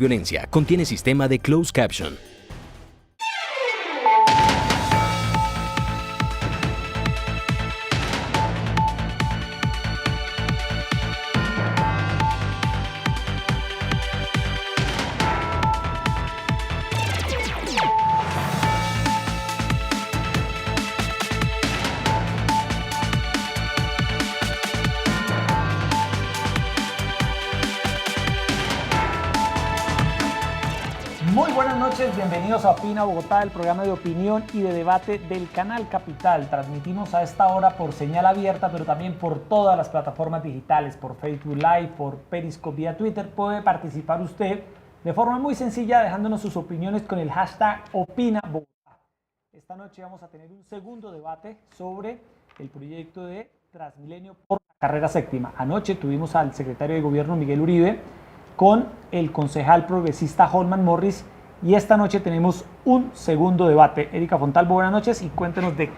Violencia contiene sistema de closed caption. Muy buenas noches, bienvenidos a Opina Bogotá, el programa de opinión y de debate del Canal Capital. Transmitimos a esta hora por señal abierta, pero también por todas las plataformas digitales, por Facebook Live, por Periscope, vía Twitter. Puede participar usted de forma muy sencilla dejándonos sus opiniones con el hashtag Opina Bogotá. Esta noche vamos a tener un segundo debate sobre el proyecto de Transmilenio por la carrera séptima. Anoche tuvimos al secretario de Gobierno Miguel Uribe con el concejal progresista Holman Morris y esta noche tenemos un segundo debate. Erika Fontalvo, buenas noches y cuéntenos de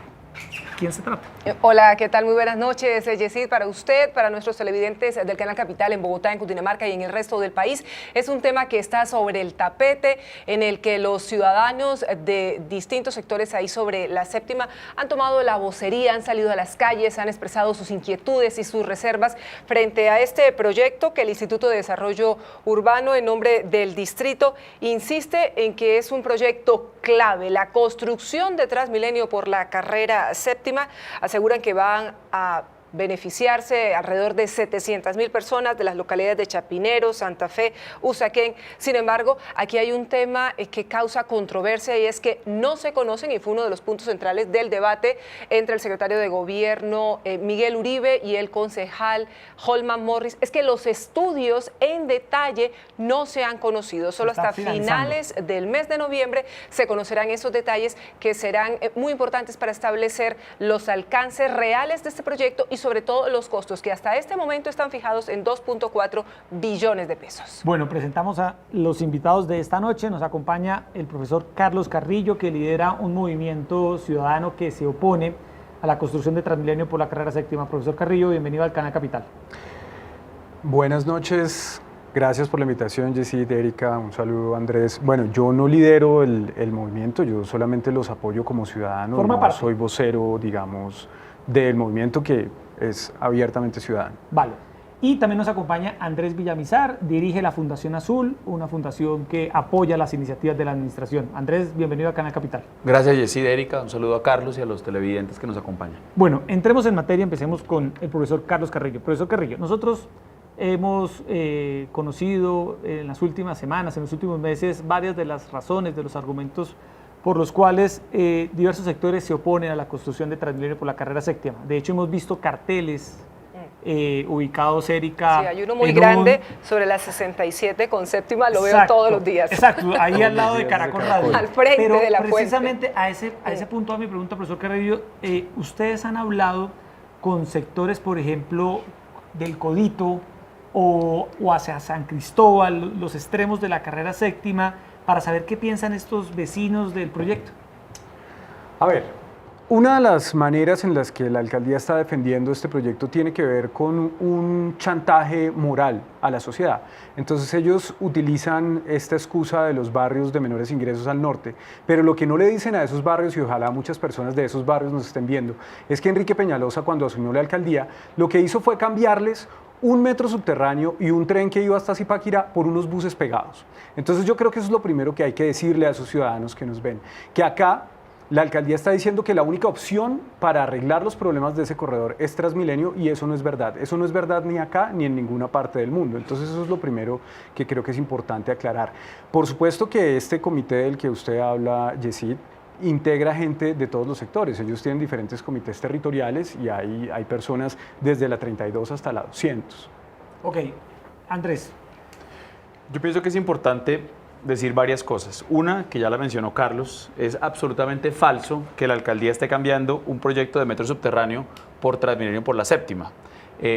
quién se trata. Hola, ¿qué tal? Muy buenas noches, Yesid, para usted, para nuestros televidentes del Canal Capital en Bogotá, en Cundinamarca y en el resto del país. Es un tema que está sobre el tapete, en el que los ciudadanos de distintos sectores ahí sobre la séptima han tomado la vocería, han salido a las calles, han expresado sus inquietudes y sus reservas frente a este proyecto que el Instituto de Desarrollo Urbano, en nombre del distrito, insiste en que es un proyecto clave. La construcción de Transmilenio por la carrera séptima aseguran que van a beneficiarse alrededor de 700.000 personas de las localidades de Chapinero, Santa Fe, Usaquén. Sin embargo, aquí hay un tema que causa controversia y es que no se conocen, y fue uno de los puntos centrales del debate entre el secretario de Gobierno Miguel Uribe y el concejal Holman Morris, es que los estudios en detalle no se han conocido. Solo hasta finales del mes de noviembre se conocerán esos detalles que serán muy importantes para establecer los alcances reales de este proyecto y sobre todo los costos, que hasta este momento están fijados en 2.4 billones de pesos. Bueno, presentamos a los invitados de esta noche. Nos acompaña el profesor Carlos Carrillo, que lidera un movimiento ciudadano que se opone a la construcción de Transmilenio por la carrera séptima. Profesor Carrillo, bienvenido al Canal Capital. Buenas noches, gracias por la invitación, Yesid, Erika, un saludo, Andrés. Bueno, yo no lidero el movimiento, yo solamente los apoyo como ciudadano. Forma parte. Soy vocero, digamos, del movimiento que es abiertamente ciudadano. Vale. Y también nos acompaña Andrés Villamizar, dirige la Fundación Azul, una fundación que apoya las iniciativas de la administración. Andrés, bienvenido a Canal Capital. Gracias, Yesid, Erika, un saludo a Carlos y a los televidentes que nos acompañan. Bueno, entremos en materia, empecemos con el profesor Carlos Carrillo. Profesor Carrillo, nosotros hemos conocido en las últimas semanas, en los últimos meses, varias de las razones, de los argumentos por los cuales diversos sectores se oponen a la construcción de Transmilenio por la carrera séptima. De hecho, hemos visto carteles ubicados, Erika. Sí, hay uno muy grande sobre la 67 con séptima, lo veo todos los días. Exacto, ahí al lado de Caracol Radio. Al frente Pero de la precisamente fuente. a ese punto, a mi pregunta, profesor Carrillo, ustedes han hablado con sectores, por ejemplo, del Codito o hacia San Cristóbal, los extremos de la carrera séptima, para saber qué piensan estos vecinos del proyecto. A ver, una de las maneras en las que la alcaldía está defendiendo este proyecto tiene que ver con un chantaje moral a la sociedad. Entonces ellos utilizan esta excusa de los barrios de menores ingresos al norte, pero lo que no le dicen a esos barrios, y ojalá muchas personas de esos barrios nos estén viendo, es que Enrique Peñalosa, cuando asumió la alcaldía, lo que hizo fue cambiarles un metro subterráneo y un tren que iba hasta Zipaquirá por unos buses pegados. Entonces yo creo que eso es lo primero que hay que decirle a esos ciudadanos que nos ven, que acá la alcaldía está diciendo que la única opción para arreglar los problemas de ese corredor es Transmilenio, y eso no es verdad. Eso no es verdad ni acá ni en ninguna parte del mundo. Entonces eso es lo primero que creo que es importante aclarar. Por supuesto que este comité del que usted habla, Yesid, integra gente de todos los sectores. Ellos tienen diferentes comités territoriales y hay personas desde la 32 hasta la 200. Ok, Andrés. Yo pienso que es importante decir varias cosas. Una, que ya la mencionó Carlos, es absolutamente falso que la alcaldía esté cambiando un proyecto de metro subterráneo por Transmilenio por la séptima.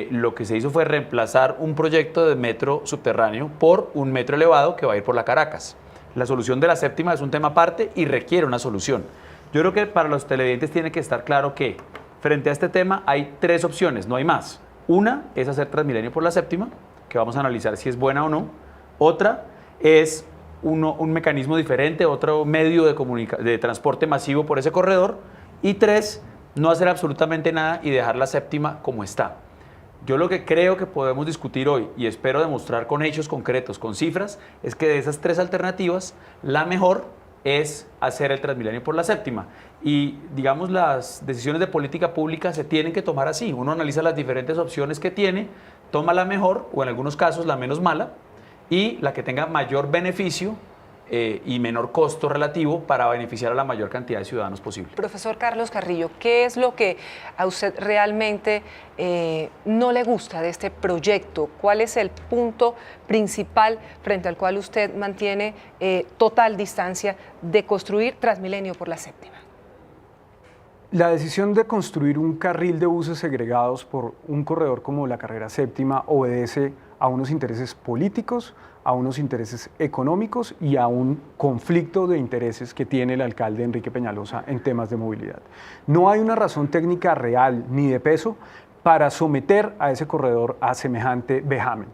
Lo que se hizo fue reemplazar un proyecto de metro subterráneo por un metro elevado que va a ir por la Caracas. La solución de la séptima es un tema aparte y requiere una solución. Yo creo que para los televidentes tiene que estar claro que frente a este tema hay tres opciones, no hay más. Una es hacer Transmilenio por la séptima, que vamos a analizar si es buena o no. Otra es un mecanismo diferente, otro medio de transporte masivo por ese corredor. Y 3, no hacer absolutamente nada y dejar la séptima como está. Yo lo que creo que podemos discutir hoy, y espero demostrar con hechos concretos, con cifras, es que de esas 3 alternativas, la mejor es hacer el Transmilenio por la séptima. Y digamos, las decisiones de política pública se tienen que tomar así. Uno analiza las diferentes opciones que tiene, toma la mejor, o en algunos casos la menos mala, y la que tenga mayor beneficio y menor costo relativo para beneficiar a la mayor cantidad de ciudadanos posible. Profesor Carlos Carrillo, ¿qué es lo que a usted realmente no le gusta de este proyecto? ¿Cuál es el punto principal frente al cual usted mantiene total distancia de construir Transmilenio por la séptima? La decisión de construir un carril de buses segregados por un corredor como la carrera séptima obedece a unos intereses políticos, a unos intereses económicos y a un conflicto de intereses que tiene el alcalde Enrique Peñalosa en temas de movilidad. No hay una razón técnica real ni de peso para someter a ese corredor a semejante vejamen.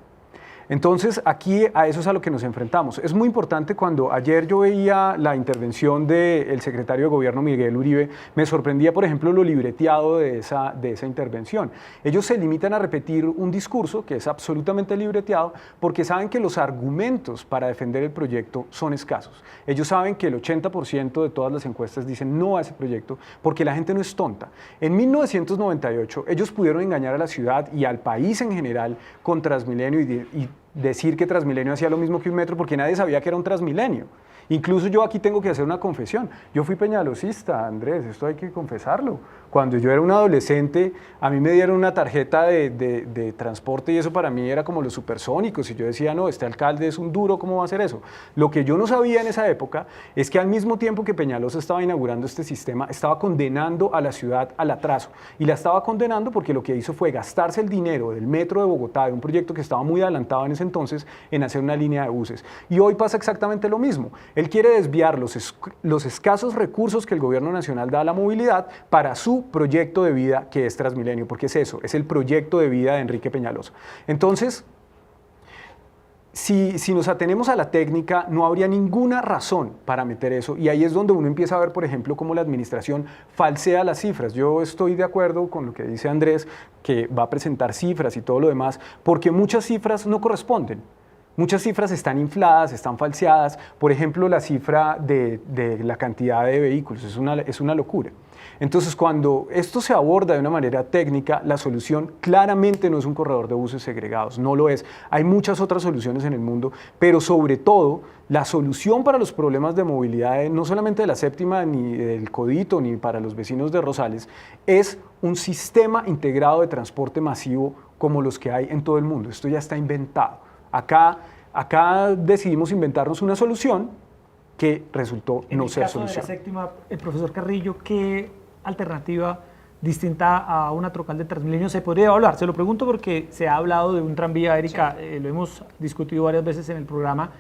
Entonces, aquí a eso es a lo que nos enfrentamos. Es muy importante. Cuando ayer yo veía la intervención del secretario de Gobierno, Miguel Uribe, me sorprendía, por ejemplo, lo libreteado de esa intervención. Ellos se limitan a repetir un discurso que es absolutamente libreteado porque saben que los argumentos para defender el proyecto son escasos. Ellos saben que el 80% de todas las encuestas dicen no a ese proyecto porque la gente no es tonta. En 1998, ellos pudieron engañar a la ciudad y al país en general con Transmilenio y decir que Transmilenio hacía lo mismo que un metro porque nadie sabía que era un Transmilenio. Incluso yo aquí tengo que hacer una confesión. Yo fui peñalosista, Andrés, esto hay que confesarlo. Cuando yo era un adolescente, a mí me dieron una tarjeta de transporte y eso para mí era como los supersónicos. Y yo decía, no, este alcalde es un duro, ¿cómo va a hacer eso? Lo que yo no sabía en esa época es que al mismo tiempo que Peñalosa estaba inaugurando este sistema, estaba condenando a la ciudad al atraso. Y la estaba condenando porque lo que hizo fue gastarse el dinero del metro de Bogotá, de un proyecto que estaba muy adelantado en ese entonces, en hacer una línea de buses. Y hoy pasa exactamente lo mismo. Él quiere desviar los escasos recursos que el gobierno nacional da a la movilidad para su proyecto de vida, que es Transmilenio, porque es eso, es el proyecto de vida de Enrique Peñalosa. Entonces, si nos atenemos a la técnica, no habría ninguna razón para meter eso, y ahí es donde uno empieza a ver, por ejemplo, cómo la administración falsea las cifras. Yo estoy de acuerdo con lo que dice Andrés, que va a presentar cifras y todo lo demás, porque muchas cifras no corresponden. Muchas cifras están infladas, están falseadas. Por ejemplo, la cifra de la cantidad de vehículos es una locura. Entonces, cuando esto se aborda de una manera técnica, la solución claramente no es un corredor de buses segregados, no lo es. Hay muchas otras soluciones en el mundo, pero sobre todo, la solución para los problemas de movilidad, no solamente de la séptima, ni del Codito, ni para los vecinos de Rosales, es un sistema integrado de transporte masivo como los que hay en todo el mundo. Esto ya está inventado. Acá decidimos inventarnos una solución que resultó no ser solución. En el caso de la séptima, el profesor Carrillo, ¿qué alternativa distinta a una troncal de Transmilenio se podría evaluar? Se lo pregunto porque se ha hablado de un tranvía, Erika, lo hemos discutido varias veces en el programa.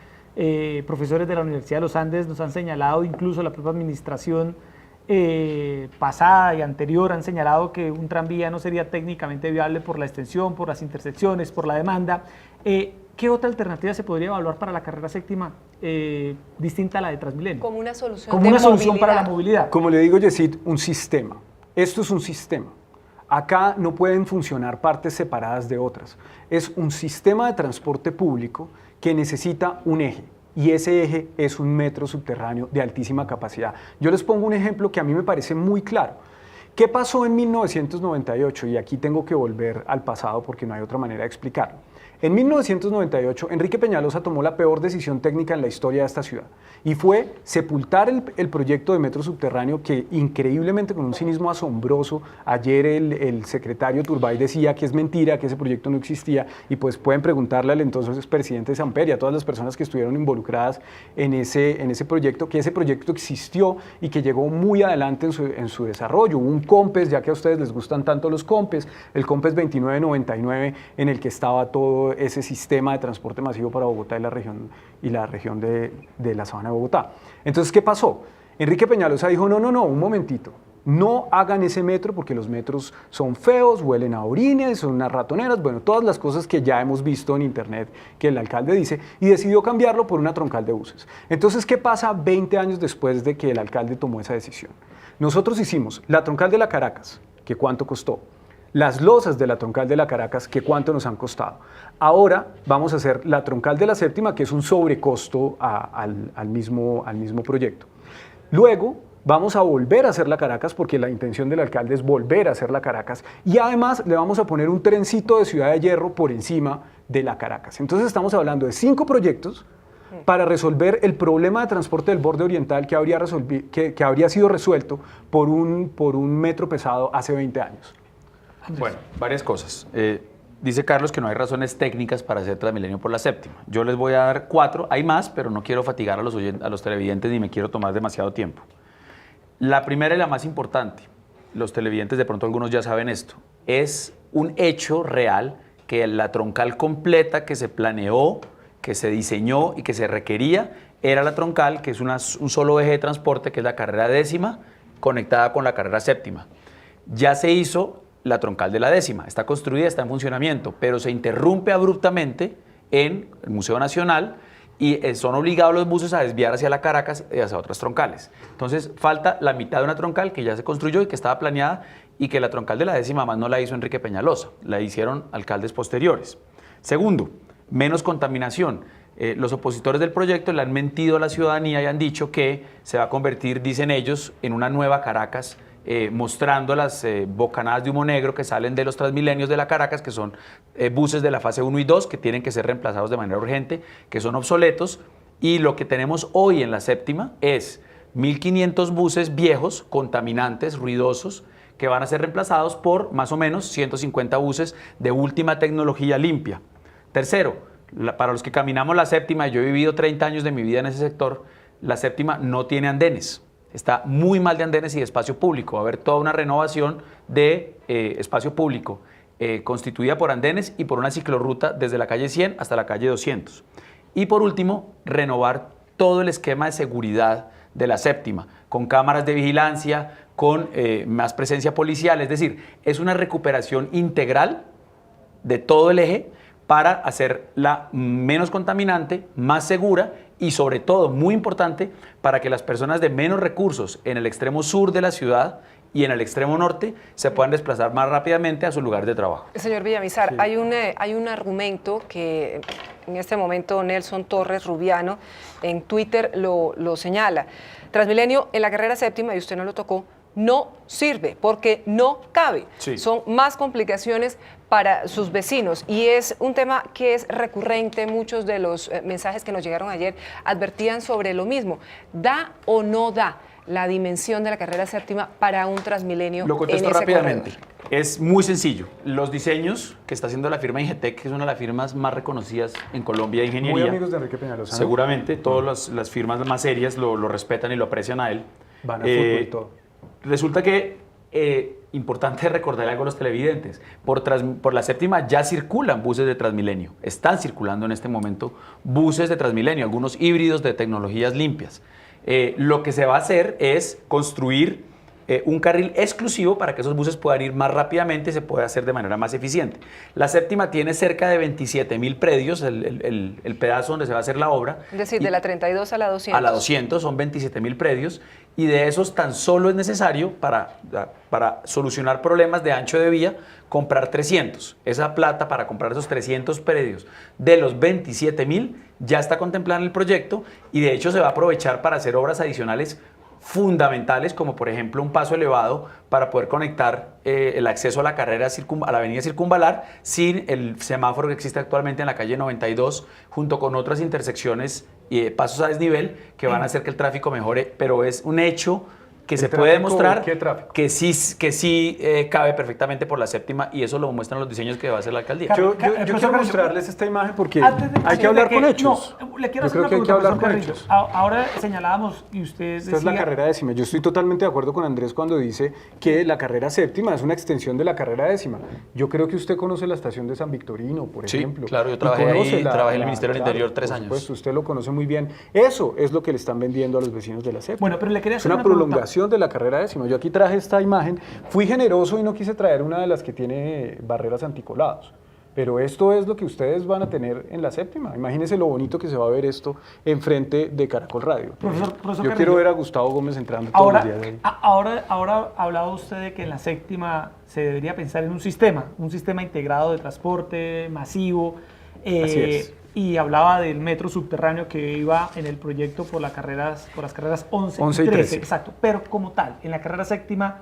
Profesores de la Universidad de los Andes nos han señalado, incluso la propia administración pasada y anterior han señalado que un tranvía no sería técnicamente viable por la extensión, por las intersecciones, por la demanda. ¿Qué otra alternativa se podría evaluar para la carrera séptima distinta a la de Transmilenio? Como una solución Como una solución para la movilidad. Como le digo, Yesid, un sistema. Esto es un sistema. Acá no pueden funcionar partes separadas de otras. Es un sistema de transporte público que necesita un eje. Y ese eje es un metro subterráneo de altísima capacidad. Yo les pongo un ejemplo que a mí me parece muy claro. ¿Qué pasó en 1998? Y aquí tengo que volver al pasado porque no hay otra manera de explicarlo. En 1998, Enrique Peñalosa tomó la peor decisión técnica en la historia de esta ciudad y fue sepultar el proyecto de metro subterráneo que increíblemente, con un cinismo asombroso, ayer el secretario Turbay decía que es mentira, que ese proyecto no existía, y pues pueden preguntarle al entonces presidente Samper y a todas las personas que estuvieron involucradas en ese proyecto, que ese proyecto existió y que llegó muy adelante en su desarrollo. Hubo un COMPES, ya que a ustedes les gustan tanto los COMPES, el COMPES 2999, en el que estaba todo ese sistema de transporte masivo para Bogotá y la región de la Sabana de Bogotá. Entonces, ¿qué pasó? Enrique Peñalosa dijo, no, un momentito, no hagan ese metro porque los metros son feos, huelen a orines, son unas ratoneras, bueno, todas las cosas que ya hemos visto en internet que el alcalde dice, y decidió cambiarlo por una troncal de buses. Entonces, ¿qué pasa 20 años después de que el alcalde tomó esa decisión? Nosotros hicimos la troncal de la Caracas, que cuánto costó, las losas de la troncal de la Caracas, que cuánto nos han costado. Ahora vamos a hacer la troncal de la Séptima, que es un sobrecosto al mismo proyecto. Luego vamos a volver a hacer la Caracas, porque la intención del alcalde es volver a hacer la Caracas, y además le vamos a poner un trencito de Ciudad de Hierro por encima de la Caracas. Entonces estamos hablando de 5 proyectos para resolver el problema de transporte del borde oriental que habría sido resuelto por un metro pesado hace 20 años. Bueno, varias cosas. Dice Carlos que no hay razones técnicas para hacer Transmilenio por la Séptima. Yo les voy a dar 4, hay más, pero no quiero fatigar a los televidentes ni me quiero tomar demasiado tiempo. La primera y la más importante, los televidentes de pronto algunos ya saben esto, es un hecho real que la troncal completa que se planeó, que se diseñó y que se requería era la troncal, que es un solo eje de transporte, que es la carrera 10ª, conectada con la carrera 7ª. Ya se hizo la troncal de la 10ª, está construida, está en funcionamiento, pero se interrumpe abruptamente en el Museo Nacional y son obligados los buses a desviar hacia la Caracas y hacia otras troncales. Entonces falta la mitad de una troncal que ya se construyó y que estaba planeada, y que la troncal de la 10ª más no la hizo Enrique Peñalosa, la hicieron alcaldes posteriores. Segundo, menos contaminación. Los opositores del proyecto le han mentido a la ciudadanía y han dicho que se va a convertir, dicen ellos, en una nueva Caracas, mostrando las bocanadas de humo negro que salen de los Transmilenios de la Caracas, que son buses de la fase 1 y 2 que tienen que ser reemplazados de manera urgente, que son obsoletos, y lo que tenemos hoy en la 7ª es 1.500 buses viejos, contaminantes, ruidosos, que van a ser reemplazados por más o menos 150 buses de última tecnología limpia. Tercero, para los que caminamos la 7ª, yo he vivido 30 años de mi vida en ese sector, la 7ª no tiene andenes. Está muy mal de andenes y de espacio público. Va a haber toda una renovación de espacio público constituida por andenes y por una ciclorruta desde la calle 100 hasta la calle 200. Y por último, renovar todo el esquema de seguridad de la 7ª, con cámaras de vigilancia, con más presencia policial. Es decir, es una recuperación integral de todo el eje para hacerla menos contaminante, más segura y sobre todo, muy importante, para que las personas de menos recursos en el extremo sur de la ciudad y en el extremo norte se puedan desplazar más rápidamente a su lugar de trabajo. Señor Villamizar, Sí. hay un argumento que en este momento Nelson Torres Rubiano en Twitter lo señala. Transmilenio en la carrera 7ª, y usted no lo tocó, no sirve porque no cabe. Sí. Son más complicaciones para sus vecinos y es un tema que es recurrente. Muchos de los mensajes que nos llegaron ayer advertían sobre lo mismo. ¿Da o no da la dimensión de la carrera 7ª para un Transmilenio? Lo contesto en ese rápidamente. corredor? Es muy sencillo. Los diseños que está haciendo la firma Ingetec, que es una de las firmas más reconocidas en Colombia de ingeniería. Muy amigos de Enrique Peñalosa, ¿no? Seguramente, todas las firmas más serias lo respetan y lo aprecian a él. Van a fútbol y todo. Resulta que, importante recordar algo a los televidentes, por la 7ª ya circulan buses de Transmilenio, están circulando en este momento buses de Transmilenio, algunos híbridos de tecnologías limpias. Lo que se va a hacer es construir un carril exclusivo para que esos buses puedan ir más rápidamente y se pueda hacer de manera más eficiente. La 7ª tiene cerca de 27.000 predios, el pedazo donde se va a hacer la obra. Es decir, de la 32 a la 200. A la 200 son 27.000 predios, y de esos tan solo es necesario para solucionar problemas de ancho de vía comprar 300. Esa plata para comprar esos 300 predios de los 27.000 ya está contemplada en el proyecto, y de hecho se va a aprovechar para hacer obras adicionales fundamentales, como por ejemplo un paso elevado para poder conectar el acceso a la a la avenida Circunvalar sin el semáforo que existe actualmente en la calle 92, junto con otras intersecciones y pasos a desnivel que van a hacer que el tráfico mejore, pero es un hecho que se puede demostrar ¿Qué tráfico? que sí cabe perfectamente por la 7ª, y eso lo muestran los diseños que va a hacer la alcaldía. Yo Profesor quiero Carrillo, mostrarles esta imagen porque Antes de hay que hablar con que- hechos. No, le quiero Yo hacer creo una que hay que pregunta, hablar profesor con Carrillo. hechos. Ahora señalábamos, y usted Esta es la decía- carrera 10ª. Yo estoy totalmente de acuerdo con Andrés cuando dice que la carrera 7ª es una extensión de la carrera 10ª. Yo creo que usted conoce la estación de San Victorino, por Sí, ejemplo. claro, yo Y trabajé conoce ahí, trabajé en el Ministerio del claro, Interior 3 por años. supuesto, usted lo conoce muy bien. Eso es lo que le están vendiendo a los vecinos de la 7ª. Bueno, pero le quería Es hacer una pregunta. prolongación solución de la carrera décima. Yo aquí traje esta imagen, fui generoso y no quise traer una de las que tiene barreras anticolados. Pero esto es lo que ustedes van a tener en la séptima. Imagínense lo bonito que se va a ver esto enfrente de Caracol Radio. Profesor Yo Carrillo, quiero ver a Gustavo Gómez entrando todos los días ahí. Ahora hablaba usted de que en la séptima se debería pensar en un sistema integrado de transporte masivo. Así es. Y hablaba del metro subterráneo que iba en el proyecto por las carreras 11 11 y 13. Exacto. Pero como tal, en la carrera séptima,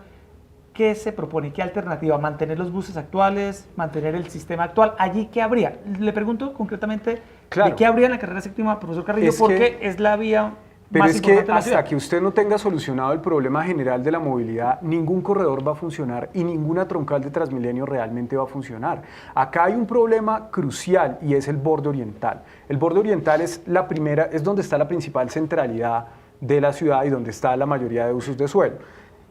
¿qué se propone? ¿Qué alternativa? ¿Mantener los buses actuales? ¿Mantener el sistema actual? ¿Allí qué habría? Le pregunto concretamente de qué habría en la carrera séptima, profesor Carrillo, porque es la vía pero más es que importante de la ciudad. hasta que usted no tenga solucionado el problema general de la movilidad, ningún corredor va a funcionar y ninguna troncal de Transmilenio realmente va a funcionar. Acá hay un problema crucial y es el borde oriental. El borde oriental es donde está la principal centralidad de la ciudad y donde está la mayoría de usos de suelo,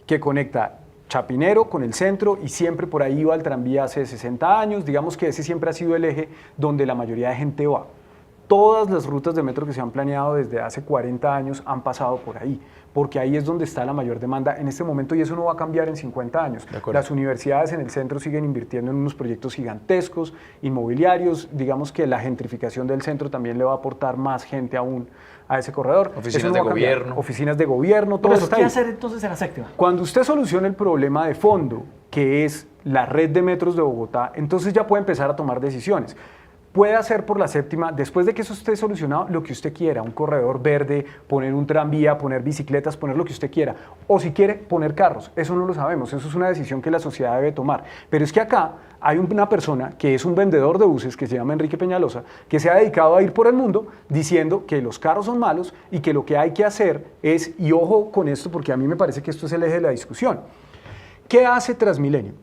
que conecta Chapinero con el centro y siempre por ahí va el tranvía hace 60 años, digamos que ese siempre ha sido el eje donde la mayoría de gente va. Todas las rutas de metro que se han planeado desde hace 40 años han pasado por ahí, porque ahí es donde está la mayor demanda en este momento y eso no va a cambiar en 50 años. Las universidades en el centro siguen invirtiendo en unos proyectos gigantescos, inmobiliarios, digamos que la gentrificación del centro también le va a aportar más gente aún a ese corredor. Oficinas de gobierno. Oficinas de gobierno, todo está ahí. ¿Qué hacer entonces en la séptima? Cuando usted solucione el problema de fondo, que es la red de metros de Bogotá, entonces ya puede empezar a tomar decisiones. Puede hacer por la séptima, después de que eso esté solucionado, lo que usted quiera, un corredor verde, poner un tranvía, poner bicicletas, poner lo que usted quiera. O si quiere, poner carros. Eso no lo sabemos, eso es una decisión que la sociedad debe tomar. Pero es que acá hay una persona que es un vendedor de buses, que se llama Enrique Peñalosa, que se ha dedicado a ir por el mundo diciendo que los carros son malos y que lo que hay que hacer es, y ojo con esto porque a mí me parece que esto es el eje de la discusión, ¿qué hace Transmilenio?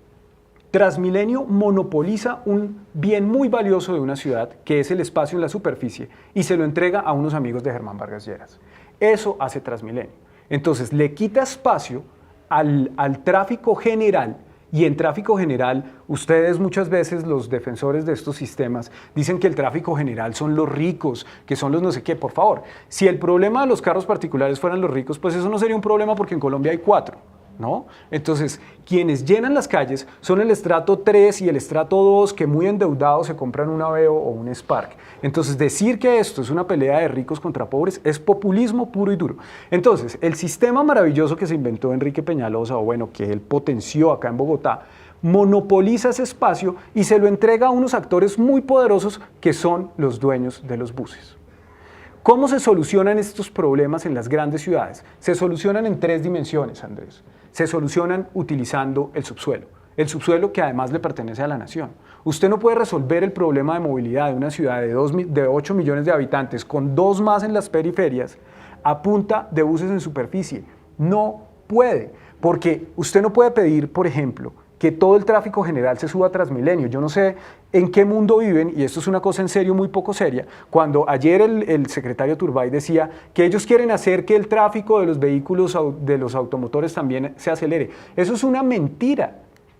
Transmilenio monopoliza un bien muy valioso de una ciudad, que es el espacio en la superficie, y se lo entrega a unos amigos de Germán Vargas Lleras. Eso hace Transmilenio. Entonces, le quita espacio al tráfico general, y en tráfico general, ustedes muchas veces, los defensores de estos sistemas, dicen que el tráfico general son los ricos, que son los no sé qué. Por favor, si el problema de los carros particulares fueran los ricos, pues eso no sería un problema porque en Colombia hay 4. ¿No? Entonces, quienes llenan las calles son el estrato 3 y el estrato 2 que muy endeudados se compran un Aveo o un Spark. Entonces, decir que esto es una pelea de ricos contra pobres es populismo puro y duro. Entonces, el sistema maravilloso que se inventó Enrique Peñalosa, o bueno, que él potenció acá en Bogotá, monopoliza ese espacio y se lo entrega a unos actores muy poderosos que son los dueños de los buses. ¿Cómo se solucionan estos problemas en las grandes ciudades? Se solucionan en 3 dimensiones, Andrés. Se solucionan utilizando el subsuelo que además le pertenece a la nación. Usted no puede resolver el problema de movilidad de una ciudad de 8 millones de habitantes con 2 más en las periferias a punta de buses en superficie. No puede, porque usted no puede pedir, por ejemplo, que todo el tráfico general se suba a Transmilenio. Yo no sé en qué mundo viven, y esto es una cosa en serio muy poco seria, cuando ayer el secretario Turbay decía que ellos quieren hacer que el tráfico de los vehículos, de los automotores también se acelere. Eso es una mentira.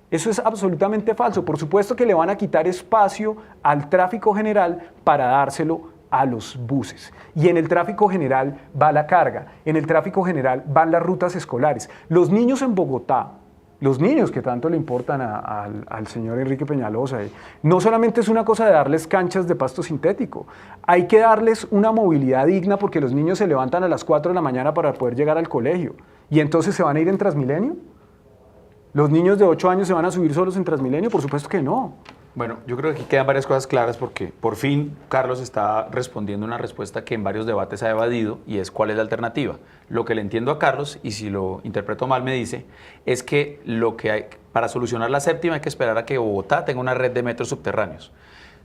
Eso es absolutamente falso. Por supuesto que le van a quitar espacio al tráfico general para dárselo a los buses. Y en el tráfico general va la carga, en el tráfico general van las rutas escolares. Los niños en Bogotá, los niños que tanto le importan al señor Enrique Peñalosa, no solamente es una cosa de darles canchas de pasto sintético, hay que darles una movilidad digna porque los niños se levantan a las 4 de la mañana para poder llegar al colegio. ¿Y entonces se van a ir en Transmilenio? ¿Los niños de 8 años se van a subir solos en Transmilenio? Por supuesto que no. Bueno, yo creo que aquí quedan varias cosas claras porque por fin Carlos está respondiendo una respuesta que en varios debates ha evadido y es cuál es la alternativa. Lo que le entiendo a Carlos, y si lo interpreto mal me dice, es que lo que hay, para solucionar la séptima hay que esperar a que Bogotá tenga una red de metros subterráneos.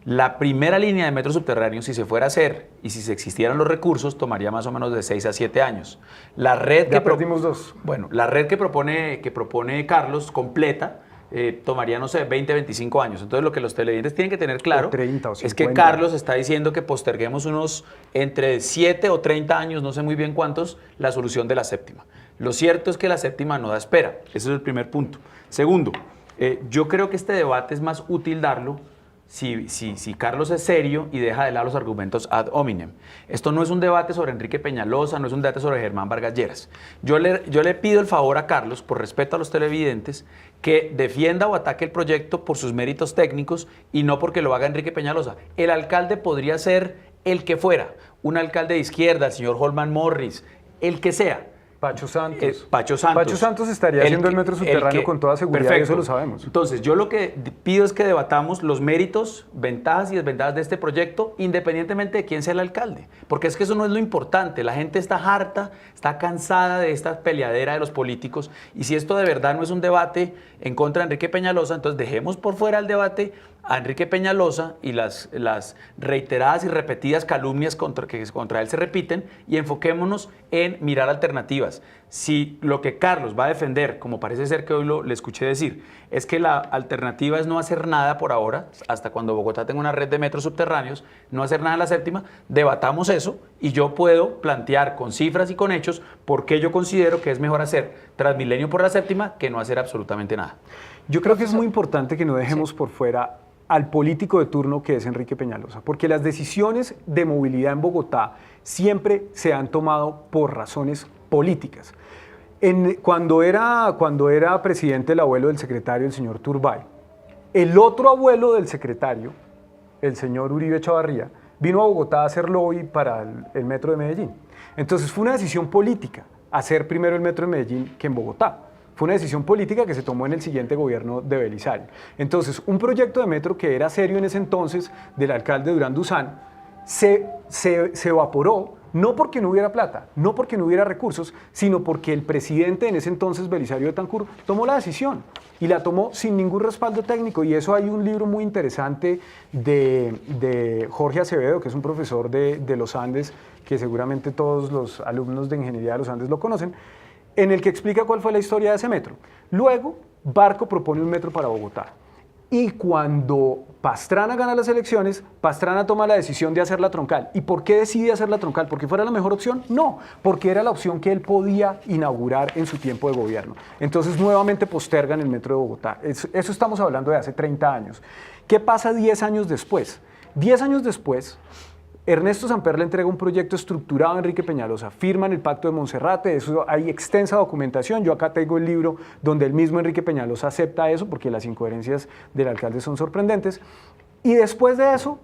La primera línea de metros subterráneos, si se fuera a hacer y si se existieran los recursos, tomaría más o menos de 6 a 7 años. La red ya perdimos 2. Bueno, la red que propone Carlos completa tomaría, no sé, 20, 25 años. Entonces, lo que los televidentes tienen que tener claro o 30 o 50. Es que Carlos está diciendo que posterguemos unos entre 7 o 30 años, no sé muy bien cuántos, la solución de la séptima. Lo cierto es que la séptima no da espera. Ese es el primer punto. Segundo, yo creo que este debate es más útil darlo si Carlos es serio y deja de lado los argumentos ad hominem. Esto no es un debate sobre Enrique Peñalosa, no es un debate sobre Germán Vargas Lleras. Yo le pido el favor a Carlos, por respeto a los televidentes, que defienda o ataque el proyecto por sus méritos técnicos y no porque lo haga Enrique Peñalosa. El alcalde podría ser el que fuera, un alcalde de izquierda, el señor Holman Morris, el que sea. Pacho Santos. Pacho Santos. Pacho Santos estaría haciendo el metro subterráneo con toda seguridad, perfecto. y eso lo sabemos. Entonces, yo lo que pido es que debatamos los méritos, ventajas y desventajas de este proyecto, independientemente de quién sea el alcalde. Porque es que eso no es lo importante. La gente está harta, está cansada de esta peleadera de los políticos. Y si esto de verdad no es un debate en contra de Enrique Peñalosa, entonces dejemos por fuera el debate a Enrique Peñalosa y las reiteradas y repetidas calumnias que contra él se repiten, y enfoquémonos en mirar alternativas. Si lo que Carlos va a defender, como parece ser que hoy le escuché decir, es que la alternativa es no hacer nada por ahora, hasta cuando Bogotá tenga una red de metros subterráneos, no hacer nada en la séptima, debatamos eso y yo puedo plantear con cifras y con hechos por qué yo considero que es mejor hacer Transmilenio por la séptima que no hacer absolutamente nada. Yo creo que es muy importante que no dejemos por fuera al político de turno que es Enrique Peñalosa, porque las decisiones de movilidad en Bogotá siempre se han tomado por razones políticas. Cuando era presidente el abuelo del secretario, el señor Turbay, el otro abuelo del secretario, el señor Uribe Chavarría, vino a Bogotá a hacer lobby para el metro de Medellín. Entonces fue una decisión política hacer primero el metro de Medellín que en Bogotá. Fue una decisión política que se tomó en el siguiente gobierno de Belisario. Entonces, un proyecto de metro que era serio en ese entonces del alcalde Durán Duzán se evaporó, no porque no hubiera plata, no porque no hubiera recursos, sino porque el presidente en ese entonces, Belisario Betancur, tomó la decisión y la tomó sin ningún respaldo técnico. Y eso hay un libro muy interesante de Jorge Acevedo, que es un profesor de los Andes, que seguramente todos los alumnos de Ingeniería de los Andes lo conocen, en el que explica cuál fue la historia de ese metro. Luego, Barco propone un metro para Bogotá. Y cuando Pastrana gana las elecciones, Pastrana toma la decisión de hacer la troncal. ¿Y por qué decide hacer la troncal? ¿Porque fuera la mejor opción? No, porque era la opción que él podía inaugurar en su tiempo de gobierno. Entonces, nuevamente postergan el metro de Bogotá. Eso estamos hablando de hace 30 años. ¿Qué pasa 10 años después? 10 años después, Ernesto Samper le entrega un proyecto estructurado a Enrique Peñalosa, firman el Pacto de Monserrate, eso hay extensa documentación. Yo acá tengo el libro donde el mismo Enrique Peñalosa acepta eso, porque las incoherencias del alcalde son sorprendentes. Y después de eso,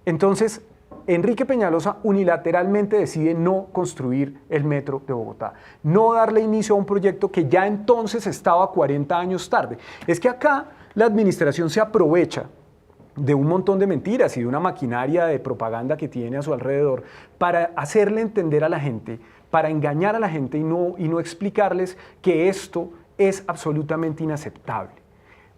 entonces, Enrique Peñalosa unilateralmente decide no construir el metro de Bogotá, no darle inicio a un proyecto que ya entonces estaba 40 años tarde. Es que acá la administración se aprovecha de un montón de mentiras y de una maquinaria de propaganda que tiene a su alrededor para hacerle entender a la gente, para engañar a la gente y no explicarles que esto es absolutamente inaceptable.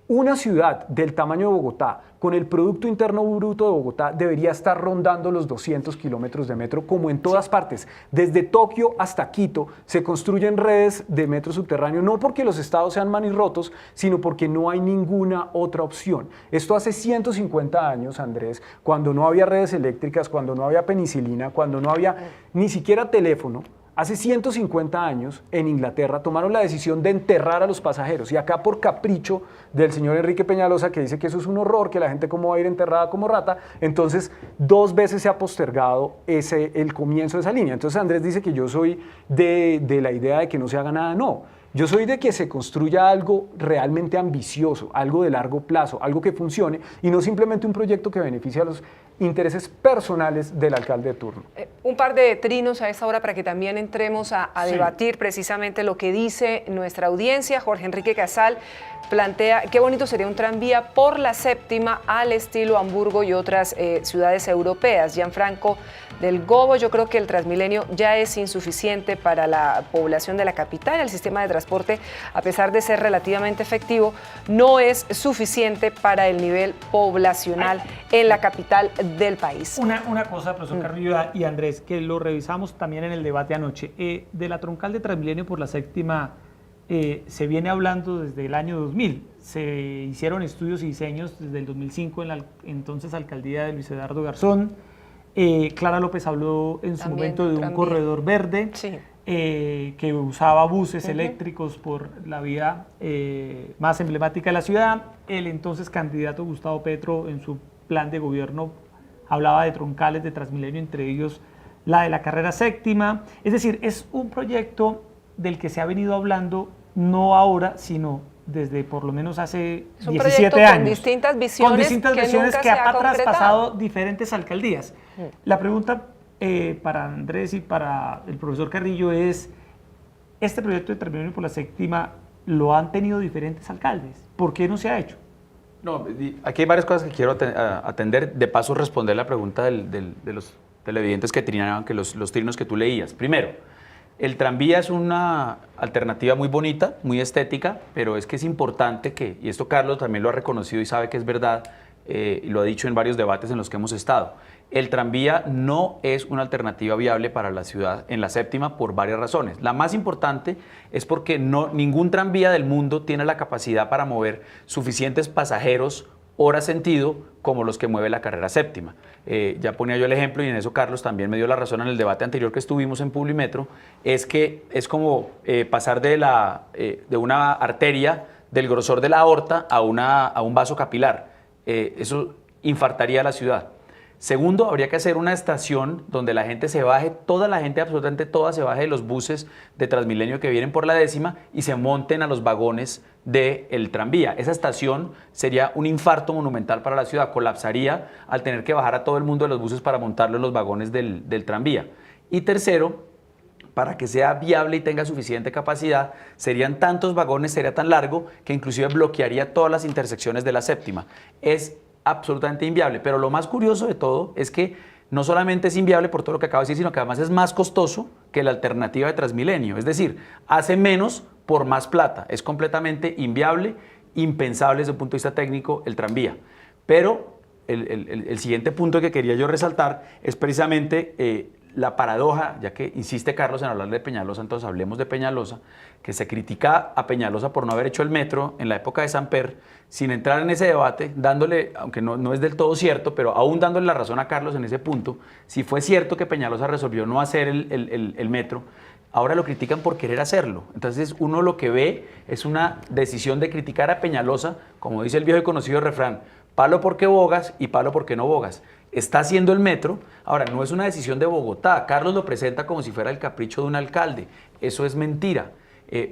Una ciudad del tamaño de Bogotá, con el Producto Interno Bruto de Bogotá, debería estar rondando los 200 kilómetros de metro, como en todas partes. Desde Tokio hasta Quito se construyen redes de metro subterráneo, no porque los estados sean manirrotos, sino porque no hay ninguna otra opción. Esto hace 150 años, Andrés, cuando no había redes eléctricas, cuando no había penicilina, cuando no había ni siquiera teléfono. Hace 150 años, en Inglaterra, tomaron la decisión de enterrar a los pasajeros. Y acá, por capricho del señor Enrique Peñalosa, que dice que eso es un horror, que la gente cómo va a ir enterrada como rata, entonces 2 veces se ha postergado el comienzo de esa línea. Entonces Andrés dice que yo soy de la idea de que no se haga nada. No, yo soy de que se construya algo realmente ambicioso, algo de largo plazo, algo que funcione, y no simplemente un proyecto que beneficie a los intereses personales del alcalde de turno. Un par de trinos a esta hora para que también entremos a debatir precisamente lo que dice nuestra audiencia. Jorge Enrique Casal plantea, qué bonito sería un tranvía por la séptima al estilo Hamburgo y otras ciudades europeas. Gianfranco del Gobo, yo creo que el Transmilenio ya es insuficiente para la población de la capital. El sistema de transporte, a pesar de ser relativamente efectivo, no es suficiente para el nivel poblacional en la capital del país. Una cosa, profesor Carrillo y Andrés, que lo revisamos también en el debate anoche, de la troncal de Transmilenio por la séptima se viene hablando desde el año 2000. Se hicieron estudios y diseños desde el 2005 en la entonces alcaldía de Luis Eduardo Garzón. Clara López habló en su momento de un corredor verde. Sí. que usaba buses eléctricos por la vía más emblemática de la ciudad. El entonces candidato Gustavo Petro en su plan de gobierno hablaba de troncales de Transmilenio, entre ellos la de la carrera séptima. Es decir, es un proyecto del que se ha venido hablando no ahora, sino desde por lo menos hace 17 años. Con distintas visiones, con distintas visiones nunca que se ha concretado. traspasado diferentes alcaldías. La pregunta para Andrés y para el profesor Carrillo es, ¿este proyecto de Transmilenio por la séptima lo han tenido diferentes alcaldes? ¿Por qué no se ha hecho? No, aquí hay varias cosas que quiero atender. De paso, responder la pregunta de los televidentes que trinaban, que los trinos que tú leías. Primero, el tranvía es una alternativa muy bonita, muy estética, pero es que es importante que, y esto Carlos también lo ha reconocido y sabe que es verdad, y lo ha dicho en varios debates en los que hemos estado, el tranvía no es una alternativa viable para la ciudad en la séptima por varias razones. La más importante es porque ningún tranvía del mundo tiene la capacidad para mover suficientes pasajeros hora sentido como los que mueve la carrera séptima. Ya ponía yo el ejemplo y en eso Carlos también me dio la razón en el debate anterior que estuvimos en Publimetro, es que es como pasar de una arteria del grosor de la aorta a un vaso capilar. Eso infartaría a la ciudad. Segundo, habría que hacer una estación donde la gente se baje, toda la gente, absolutamente toda, se baje de los buses de Transmilenio que vienen por la décima y se monten a los vagones del tranvía. Esa estación sería un infarto monumental para la ciudad, colapsaría al tener que bajar a todo el mundo de los buses para montarlo en los vagones del tranvía. Y tercero, para que sea viable y tenga suficiente capacidad, serían tantos vagones, sería tan largo que inclusive bloquearía todas las intersecciones de la séptima. Es absolutamente inviable, pero lo más curioso de todo es que no solamente es inviable por todo lo que acabo de decir, sino que además es más costoso que la alternativa de Transmilenio, es decir, hace menos por más plata, es completamente inviable, impensable desde un punto de vista técnico el tranvía. Pero el siguiente punto que quería yo resaltar es precisamente la paradoja, ya que insiste Carlos en hablar de Peñalosa, entonces hablemos de Peñalosa, que se critica a Peñalosa por no haber hecho el metro en la época de Samper, sin entrar en ese debate, dándole, aunque no es del todo cierto, pero aún dándole la razón a Carlos en ese punto, si fue cierto que Peñalosa resolvió no hacer el metro, ahora lo critican por querer hacerlo. Entonces uno lo que ve es una decisión de criticar a Peñalosa, como dice el viejo y conocido refrán, palo porque bogas y palo porque no bogas. Está haciendo el metro, ahora no es una decisión de Bogotá, Carlos lo presenta como si fuera el capricho de un alcalde, eso es mentira.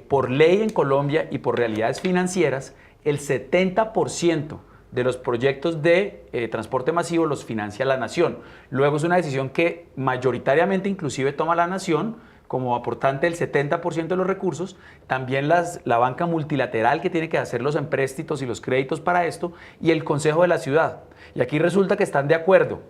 Por ley en Colombia y por realidades financieras, el 70% de los proyectos de transporte masivo los financia la nación. Luego es una decisión que mayoritariamente inclusive toma la nación como aportante del 70% de los recursos, también la banca multilateral que tiene que hacer los empréstitos y los créditos para esto, y el Consejo de la Ciudad. Y aquí resulta que están de acuerdo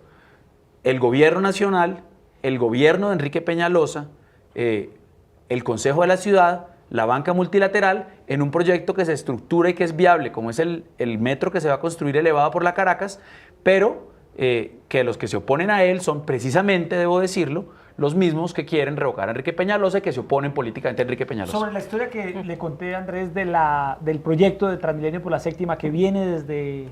el gobierno nacional, el gobierno de Enrique Peñalosa, el Consejo de la Ciudad, la banca multilateral, en un proyecto que se estructura y que es viable, como es el metro que se va a construir elevado por la Caracas, pero que los que se oponen a él son precisamente, debo decirlo, los mismos que quieren revocar a Enrique Peñalosa y que se oponen políticamente a Enrique Peñalosa. Sobre la historia que le conté a Andrés del proyecto de Transmilenio por la séptima que viene desde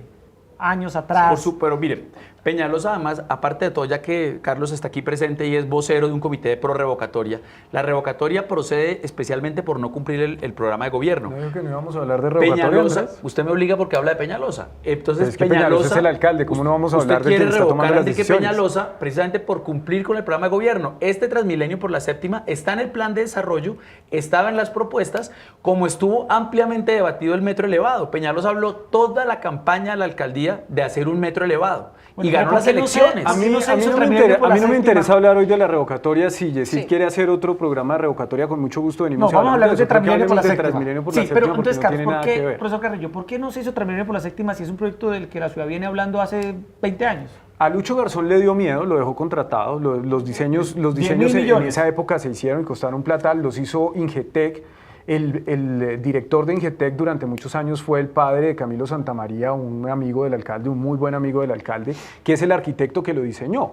años atrás. Pero mire, Peñalosa además, aparte de todo, ya que Carlos está aquí presente y es vocero de un comité de prorrevocatoria, la revocatoria procede especialmente por no cumplir el programa de gobierno. No digo que no íbamos a hablar de revocatoria, Peñalosa, Andrés. usted me obliga porque habla de Peñalosa. Entonces, es que Peñalosa es el alcalde, ¿cómo no vamos a hablar de quiere quién está tomando revocar a las Enrique decisiones? Peñalosa precisamente por cumplir con el programa de gobierno. Este Transmilenio por la séptima está en el plan de desarrollo, estaba en las propuestas, como estuvo ampliamente debatido el metro elevado. Peñalosa habló toda la campaña de la alcaldía de hacer un metro elevado y ganó las elecciones. A mí no me interesa hablar hoy de la revocatoria. Si Yesid quiere hacer otro programa de revocatoria, con mucho gusto venimos vamos a hablar de Transmilenio por la séptima. Sí, pero entonces, Carlos, ¿por qué, profesor Carrillo, por qué no se hizo Transmilenio por la séptima si es un proyecto del que la ciudad viene hablando hace 20 años? A Lucho Garzón le dio miedo, lo dejó contratado. Los diseños en esa época se hicieron y costaron plata, los hizo Ingetec. El director de Ingetec durante muchos años fue el padre de Camilo Santamaría, un amigo del alcalde, un muy buen amigo del alcalde, que es el arquitecto que lo diseñó.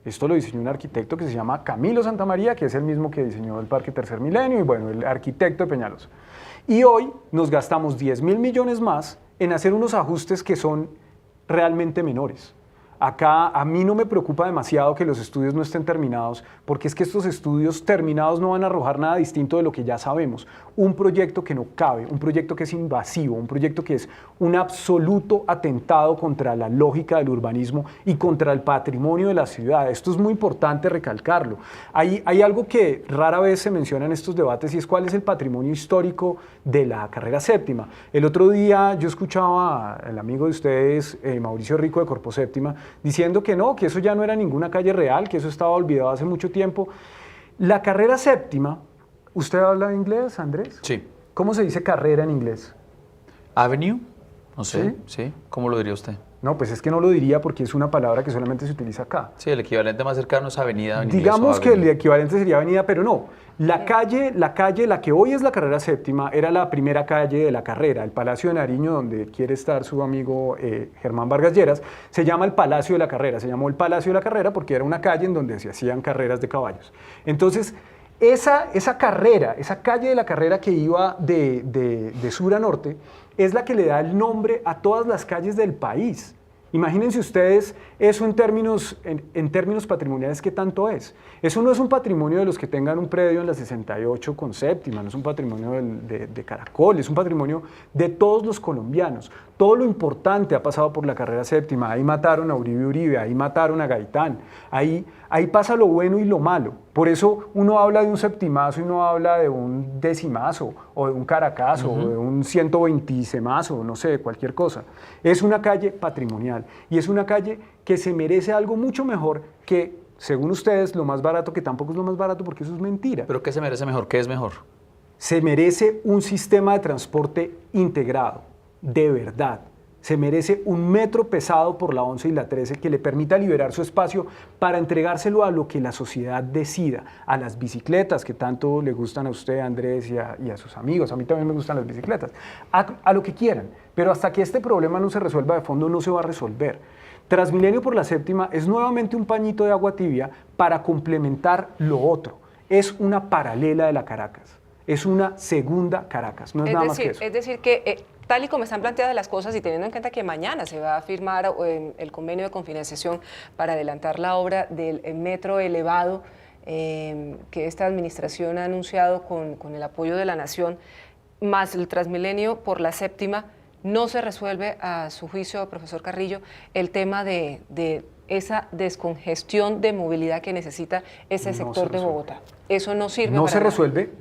Esto lo diseñó un arquitecto que se llama Camilo Santamaría, que es el mismo que diseñó el Parque Tercer Milenio y bueno, el arquitecto de Peñalosa. Y hoy nos gastamos 10.000 millones más en hacer unos ajustes que son realmente menores. Acá a mí no me preocupa demasiado que los estudios no estén terminados, porque es que estos estudios terminados no van a arrojar nada distinto de lo que ya sabemos. Un proyecto que no cabe, un proyecto que es invasivo, un proyecto que es un absoluto atentado contra la lógica del urbanismo y contra el patrimonio de la ciudad. Esto es muy importante recalcarlo. Hay algo que rara vez se menciona en estos debates y es cuál es el patrimonio histórico de la carrera séptima. El otro día yo escuchaba al amigo de ustedes, Mauricio Rico de Corpo Séptima, diciendo que no, que eso ya no era ninguna calle real, que eso estaba olvidado hace mucho tiempo. La carrera séptima, ¿usted habla inglés, Andrés? Sí. ¿Cómo se dice carrera en inglés? Avenue, no sé, ¿sí? ¿Cómo lo diría usted? No, pues es que no lo diría porque es una palabra que solamente se utiliza acá. Sí, el equivalente más cercano es avenida. Digamos que el equivalente sería avenida, pero no. La calle, la que hoy es la carrera séptima, era la primera calle de la carrera, el Palacio de Nariño, donde quiere estar su amigo Germán Vargas Lleras, se llama el Palacio de la Carrera, se llamó el Palacio de la Carrera porque era una calle en donde se hacían carreras de caballos. Entonces, esa carrera, esa calle de la Carrera que iba de sur a norte, es la que le da el nombre a todas las calles del país. Imagínense ustedes eso en términos patrimoniales, ¿qué tanto es? Eso no es un patrimonio de los que tengan un predio en la 68 con séptima, no es un patrimonio de Caracol, es un patrimonio de todos los colombianos. Todo lo importante ha pasado por la carrera séptima. Ahí mataron a Uribe, ahí mataron a Gaitán, ahí pasa lo bueno y lo malo. Por eso uno habla de un septimazo y uno habla de un decimazo, o de un caracazo, o de un 120mazo, no sé, cualquier cosa. Es una calle patrimonial y es una calle que se merece algo mucho mejor que, según ustedes, lo más barato, que tampoco es lo más barato porque eso es mentira. ¿Pero qué se merece mejor? ¿Qué es mejor? Se merece un sistema de transporte integrado, de verdad. Se merece un metro pesado por la 11 y la 13 que le permita liberar su espacio para entregárselo a lo que la sociedad decida, a las bicicletas que tanto le gustan a usted, Andrés, y a sus amigos. A mí también me gustan las bicicletas. A lo que quieran, pero hasta que este problema no se resuelva de fondo no se va a resolver. Transmilenio por la séptima es nuevamente un pañito de agua tibia para complementar lo otro. Es una paralela de la Caracas, es una segunda Caracas, no es nada más que eso. Es decir, que tal y como están planteadas las cosas y teniendo en cuenta que mañana se va a firmar el convenio de confinanciación para adelantar la obra del metro elevado que esta administración ha anunciado con el apoyo de la Nación, más el Transmilenio por la séptima, no se resuelve, a su juicio, profesor Carrillo, el tema de esa descongestión de movilidad que necesita ese sector de Bogotá. Eso no sirve para nada.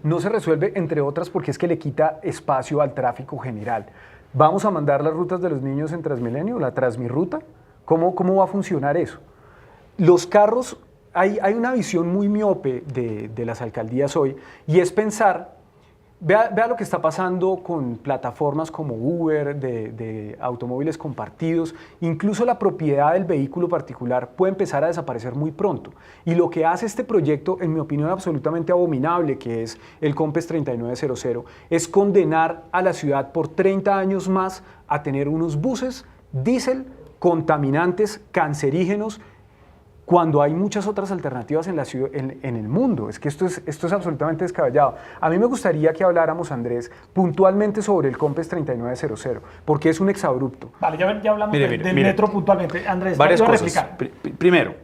No se resuelve, entre otras, porque es que le quita espacio al tráfico general. ¿Vamos a mandar las rutas de los niños en Transmilenio, la Transmirruta? ¿Cómo va a funcionar eso? Los carros, hay una visión muy miope de las alcaldías hoy, y es pensar, vea lo que está pasando con plataformas como Uber, de automóviles compartidos, incluso la propiedad del vehículo particular puede empezar a desaparecer muy pronto. Y lo que hace este proyecto, en mi opinión absolutamente abominable, que es el COMPES 3900, es condenar a la ciudad por 30 años más a tener unos buses diésel contaminantes, cancerígenos, cuando hay muchas otras alternativas en la ciudad, en el mundo. Es que esto es absolutamente descabellado. A mí me gustaría que habláramos, Andrés, puntualmente sobre el COMPES 3900, porque es un exabrupto. Vale, ya hablamos del metro puntualmente. Andrés, varias iba a cosas. replicar. Primero,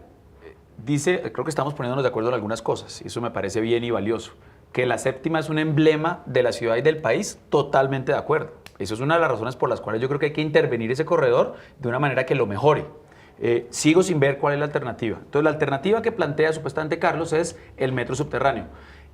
creo que estamos poniéndonos de acuerdo en algunas cosas, y eso me parece bien y valioso. Que la séptima es un emblema de la ciudad y del país, totalmente de acuerdo. Eso es una de las razones por las cuales yo creo que hay que intervenir ese corredor de una manera que lo mejore. Sigo sin ver cuál es la alternativa. Entonces, la alternativa que plantea supuestamente Carlos es el metro subterráneo.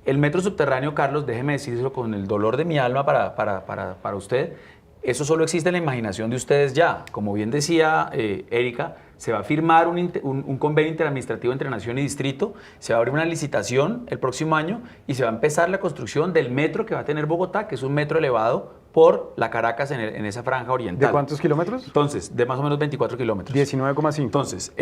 El metro subterráneo, Carlos, déjeme decírselo con el dolor de mi alma para usted, eso solo existe en la imaginación de ustedes ya. Como bien decía Erika, se va a firmar un convenio interadministrativo entre Nación y Distrito, se va a abrir una licitación el próximo año y se va a empezar la construcción del metro que va a tener Bogotá, que es un metro elevado por la Caracas en esa franja oriental. ¿De cuántos kilómetros? Entonces, de más o menos 24 kilómetros. 19,5. Entonces,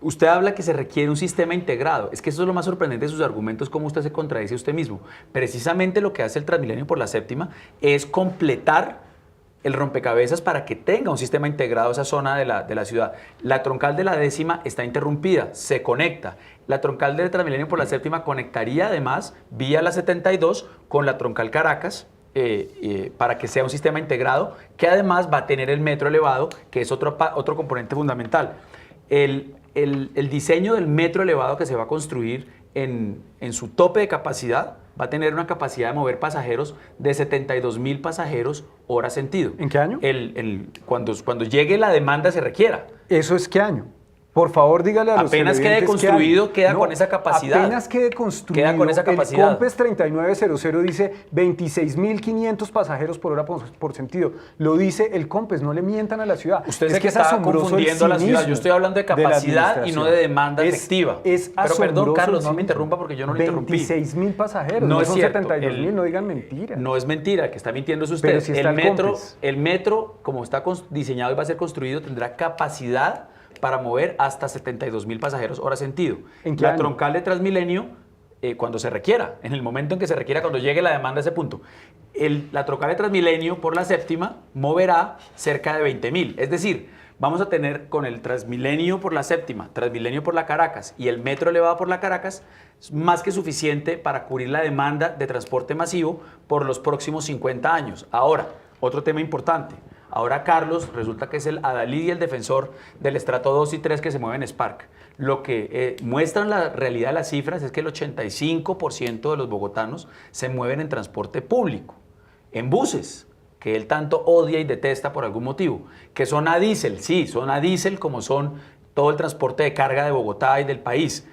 usted habla que se requiere un sistema integrado. Es que eso es lo más sorprendente de sus argumentos, cómo usted se contradice a usted mismo. Precisamente lo que hace el Transmilenio por la séptima es completar el rompecabezas para que tenga un sistema integrado esa zona de la ciudad. La troncal de la 10ª está interrumpida, se conecta. La troncal del Transmilenio por la séptima conectaría además vía la 72 con la troncal Caracas para que sea un sistema integrado, que además va a tener el metro elevado, que es otro componente fundamental. El diseño del metro elevado que se va a construir en su tope de capacidad va a tener una capacidad de mover pasajeros de 72.000 pasajeros hora sentido. ¿En qué año? Cuando llegue la demanda se requiera. ¿Eso es qué año? Por favor, dígale a los Apenas quede televidentes construido, qué queda año. con esa capacidad. Apenas quede construido. Queda con esa capacidad. El COMPES 3900 dice 26.500 pasajeros por hora por sentido. Lo dice el COMPES, no le mientan a la ciudad. Usted es es que es está asombroso el confundiendo a la ciudad. cinismo Yo estoy hablando de capacidad y no de demanda Es- efectiva. Es Pero perdón, asombroso Carlos, el no me cinismo. interrumpa porque yo no lo interrumpí. 26.000 pasajeros, No no es son cierto. 72.000, no digan mentiras. No es mentira, el que está mintiendo es usted. Pero si está el COMPES. El metro, como está diseñado y va a ser construido, tendrá capacidad para mover hasta 72.000 pasajeros hora sentido. ¿En qué La año? troncal de Transmilenio, cuando se requiera, en el momento en que se requiera, cuando llegue la demanda a ese punto. La troncal de Transmilenio por la séptima moverá cerca de 20.000. Es decir, vamos a tener con el Transmilenio por la séptima, Transmilenio por la Caracas y el metro elevado por la Caracas, más que suficiente para cubrir la demanda de transporte masivo por los próximos 50 años. Ahora, otro tema importante. Ahora Carlos resulta que es el adalid y el defensor del estrato 2 y 3 que se mueve en Spark. Lo que muestran la realidad de las cifras es que el 85% de los bogotanos se mueven en transporte público, en buses, que él tanto odia y detesta por algún motivo, que son a diésel, sí, son a diésel como son todo el transporte de carga de Bogotá y del país.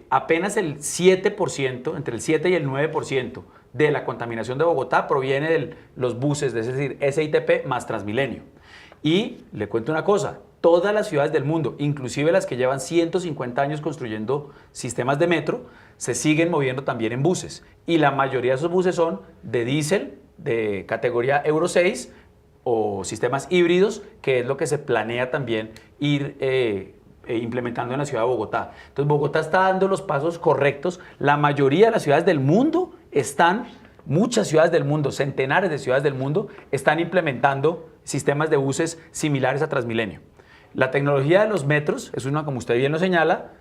Apenas el 7%, entre el 7 y el 9% de la contaminación de Bogotá proviene de los buses, es decir, SITP más Transmilenio. Y le cuento una cosa, todas las ciudades del mundo, inclusive las que llevan 150 años construyendo sistemas de metro, se siguen moviendo también en buses. Y la mayoría de esos buses son de diésel, de categoría Euro 6 o sistemas híbridos, que es lo que se planea también ir implementando en la ciudad de Bogotá. Entonces Bogotá está dando los pasos correctos. La mayoría de las ciudades del mundo muchas ciudades del mundo, centenares de ciudades del mundo, están implementando sistemas de buses similares a Transmilenio. La tecnología de los metros, es una, como usted bien lo señala,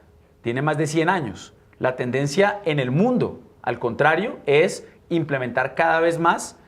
tiene más de 100 años. La tendencia en el mundo, al contrario, es implementar cada vez más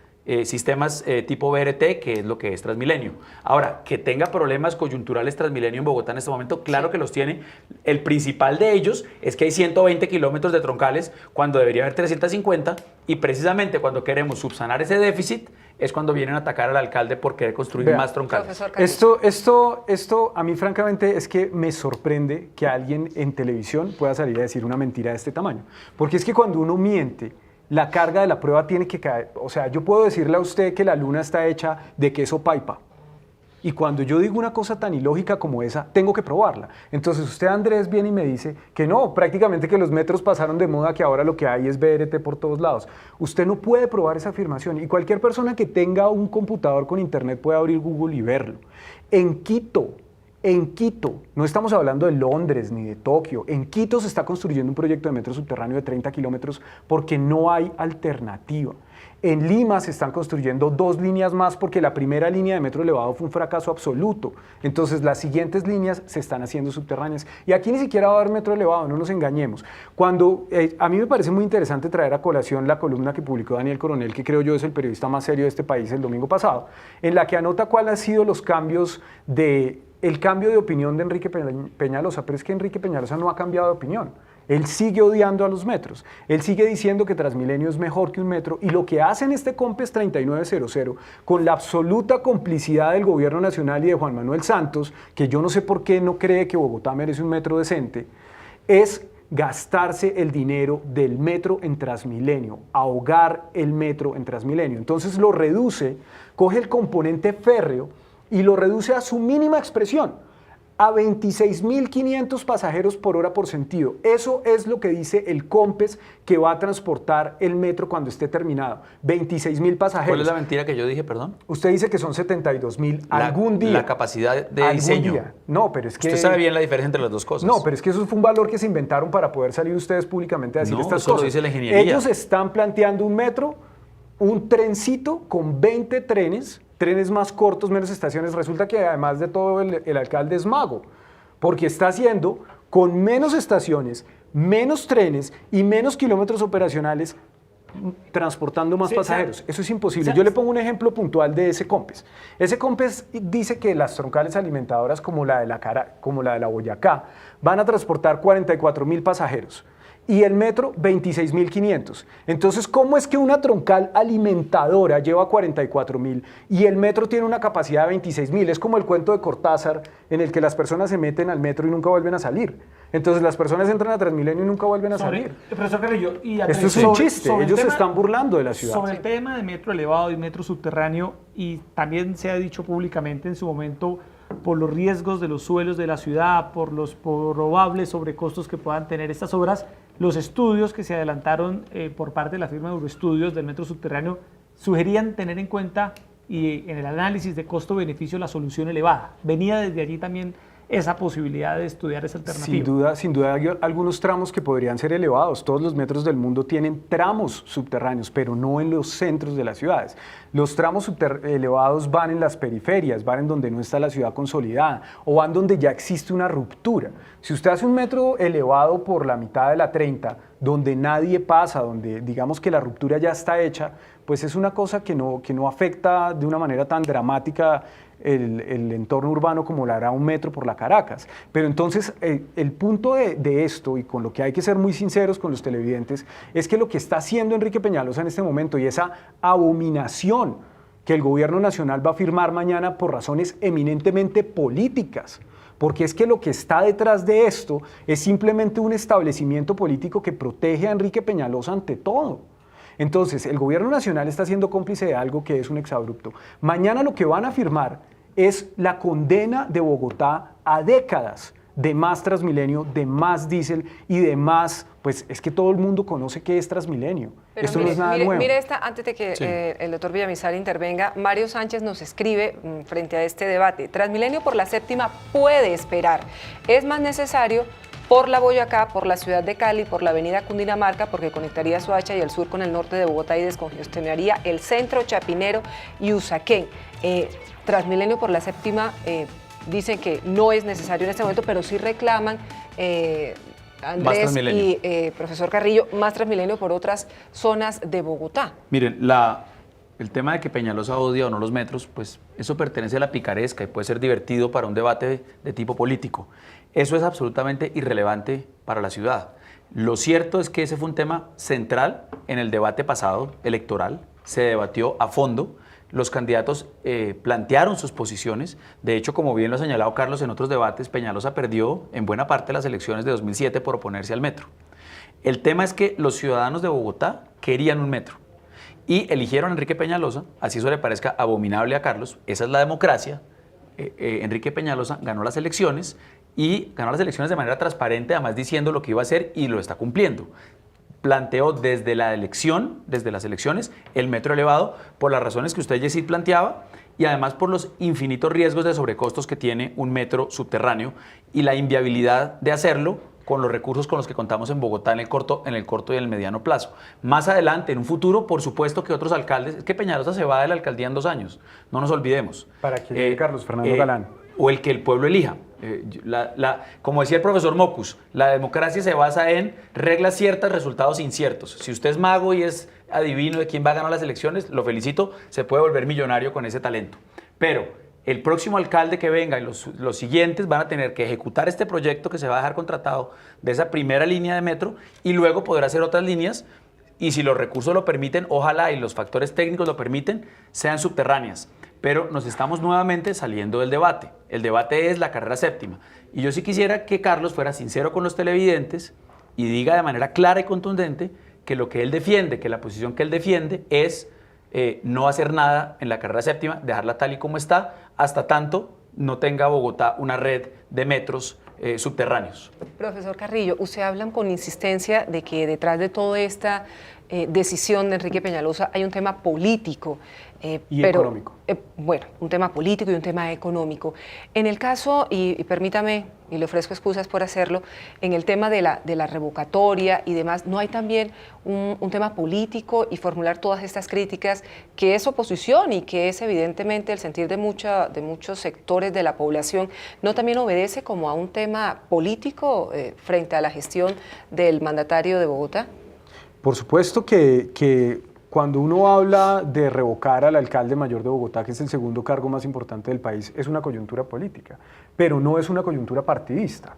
sistemas tipo BRT, que es lo que es Transmilenio. Ahora, que tenga problemas coyunturales Transmilenio en Bogotá en este momento, claro que los tiene. El principal de ellos es que hay 120 kilómetros de troncales cuando debería haber 350, y precisamente cuando queremos subsanar ese déficit es cuando vienen a atacar al alcalde por querer construir Vea, más troncales. Profesor Carlos. Esto a mí francamente es que me sorprende que alguien en televisión pueda salir a decir una mentira de este tamaño. Porque es que cuando uno miente, la carga de la prueba tiene que caer. O sea, yo puedo decirle a usted que la luna está hecha de queso paipa. Y cuando yo digo una cosa tan ilógica como esa, tengo que probarla. Entonces usted, Andrés, viene y me dice que no, prácticamente que los metros pasaron de moda, que ahora lo que hay es BRT por todos lados. Usted no puede probar esa afirmación. Y cualquier persona que tenga un computador con internet puede abrir Google y verlo. En Quito, no estamos hablando de Londres ni de Tokio, en Quito se está construyendo un proyecto de metro subterráneo de 30 kilómetros porque no hay alternativa. En Lima se están construyendo 2 líneas más porque la primera línea de metro elevado fue un fracaso absoluto. Entonces las siguientes líneas se están haciendo subterráneas. Y aquí ni siquiera va a haber metro elevado, no nos engañemos. A mí me parece muy interesante traer a colación la columna que publicó Daniel Coronel, que creo yo es el periodista más serio de este país, el domingo pasado, en la que anota cuáles han sido los cambios el cambio de opinión de Enrique Peñalosa, pero es que Enrique Peñalosa no ha cambiado de opinión. Él sigue odiando a los metros, él sigue diciendo que Transmilenio es mejor que un metro, y lo que hacen este COMPES 3900, con la absoluta complicidad del gobierno nacional y de Juan Manuel Santos, que yo no sé por qué no cree que Bogotá merece un metro decente, es gastarse el dinero del metro en Transmilenio, ahogar el metro en Transmilenio. Entonces lo reduce, coge el componente férreo y lo reduce a su mínima expresión, a 26.500 pasajeros por hora por sentido. Eso es lo que dice el COMPES que va a transportar el metro cuando esté terminado. 26.000 pasajeros. ¿Cuál es la mentira que yo dije, perdón? Usted dice que son 72.000 algún día. La capacidad de algún diseño. Día. No, pero es que... Usted sabe bien la diferencia entre las dos cosas. No, pero es que eso fue un valor que se inventaron para poder salir ustedes públicamente a decir No, estas eso lo cosas. dice la ingeniería. Ellos están planteando un metro, un trencito con 20 trenes más cortos, menos estaciones. Resulta que además de todo el alcalde es mago, porque está haciendo con menos estaciones, menos trenes y menos kilómetros operacionales transportando más Sí, pasajeros. Eso es imposible. sí. Yo le pongo un ejemplo puntual de ese COMPES. Ese COMPES dice que las troncales alimentadoras como la de la Boyacá van a transportar 44.000 pasajeros y el metro 26.500. Entonces, ¿cómo es que una troncal alimentadora lleva 44.000 y el metro tiene una capacidad de 26.000? Es como el cuento de Cortázar en el que las personas se meten al metro y nunca vuelven a salir. Entonces las personas entran a Transmilenio y nunca vuelven a salir. Profesor Carrillo, y Esto es un chiste, ellos se están burlando de la ciudad. Sobre el tema de metro elevado y metro subterráneo, y también se ha dicho públicamente en su momento por los riesgos de los suelos de la ciudad, por los probables sobrecostos que puedan tener estas obras, los estudios que se adelantaron por parte de la firma de Euroestudios del metro subterráneo sugerían tener en cuenta y en el análisis de costo-beneficio la solución elevada. Venía desde allí también esa posibilidad de estudiar esa alternativa. Sin duda hay algunos tramos que podrían ser elevados. Todos los metros del mundo tienen tramos subterráneos, pero no en los centros de las ciudades. Los tramos elevados van en las periferias, van en donde no está la ciudad consolidada o van donde ya existe una ruptura. Si usted hace un metro elevado por la mitad de la 30, donde nadie pasa, donde digamos que la ruptura ya está hecha, pues es una cosa que no afecta de una manera tan dramática el entorno urbano como lo hará un metro por la Caracas. Pero entonces el punto de esto, y con lo que hay que ser muy sinceros con los televidentes, es que lo que está haciendo Enrique Peñalosa en este momento y esa abominación que el gobierno nacional va a firmar mañana por razones eminentemente políticas, porque es que lo que está detrás de esto es simplemente un establecimiento político que protege a Enrique Peñalosa ante todo. Entonces, el gobierno nacional está siendo cómplice de algo que es un exabrupto. Mañana lo que van a firmar es la condena de Bogotá a décadas de más Transmilenio, de más diésel y de más, pues es que todo el mundo conoce qué es Transmilenio. Pero Esto no es nada nuevo. Mire esta, antes de que el doctor Villamizar intervenga, Mario Sánchez nos escribe frente a este debate: Transmilenio por la séptima puede esperar. Es más necesario por la Boyacá, por la ciudad de Cali, por la avenida Cundinamarca, porque conectaría Soacha y el sur con el norte de Bogotá y descongestionaría el centro, Chapinero y Usaquén. Transmilenio por la séptima dicen que no es necesario en este momento, pero sí reclaman Andrés y profesor Carrillo, más Transmilenio por otras zonas de Bogotá. Miren, el tema de que Peñalosa odia o no los metros, pues eso pertenece a la picaresca y puede ser divertido para un debate de tipo político. Eso es absolutamente irrelevante para la ciudad. Lo cierto es que ese fue un tema central en el debate pasado electoral, se debatió a fondo, los candidatos plantearon sus posiciones. De hecho, como bien lo ha señalado Carlos en otros debates, Peñalosa perdió en buena parte las elecciones de 2007 por oponerse al metro. El tema es que los ciudadanos de Bogotá querían un metro y eligieron a Enrique Peñalosa, así eso le parezca abominable a Carlos, esa es la democracia. Enrique Peñalosa ganó las elecciones y ganó las elecciones de manera transparente, además diciendo lo que iba a hacer y lo está cumpliendo. Planteó desde las elecciones, el metro elevado por las razones que usted, Yesid, planteaba y además por los infinitos riesgos de sobrecostos que tiene un metro subterráneo y la inviabilidad de hacerlo con los recursos con los que contamos en Bogotá en el corto y en el mediano plazo. Más adelante, en un futuro, por supuesto que otros alcaldes, es que Peñalosa se va de la alcaldía en 2 años, no nos olvidemos. Para que Carlos Fernando Galán. O el que el pueblo elija. Como decía el profesor Mocus, la democracia se basa en reglas ciertas, resultados inciertos. Si usted es mago y es adivino de quién va a ganar las elecciones, lo felicito, se puede volver millonario con ese talento. Pero el próximo alcalde que venga y los siguientes van a tener que ejecutar este proyecto que se va a dejar contratado de esa primera línea de metro y luego poder hacer otras líneas y si los recursos lo permiten, ojalá y los factores técnicos lo permiten, sean subterráneas. Pero nos estamos nuevamente saliendo del debate. El debate es la carrera séptima. Y yo sí quisiera que Carlos fuera sincero con los televidentes y diga de manera clara y contundente que lo que él defiende, que la posición que él defiende es no hacer nada en la carrera séptima, dejarla tal y como está, hasta tanto no tenga Bogotá una red de metros subterráneos. Profesor Carrillo, usted habla con insistencia de que detrás de toda esta decisión de Enrique Peñalosa hay un tema político. Económico. Bueno, un tema político y un tema económico. En el caso, y permítame, y le ofrezco excusas por hacerlo, en el tema de la revocatoria y demás, ¿no hay también un tema político y formular todas estas críticas que es oposición y que es evidentemente el sentir de muchos sectores de la población, no también obedece como a un tema político frente a la gestión del mandatario de Bogotá? Por supuesto que cuando uno habla de revocar al alcalde mayor de Bogotá, que es el segundo cargo más importante del país, es una coyuntura política, pero no es una coyuntura partidista.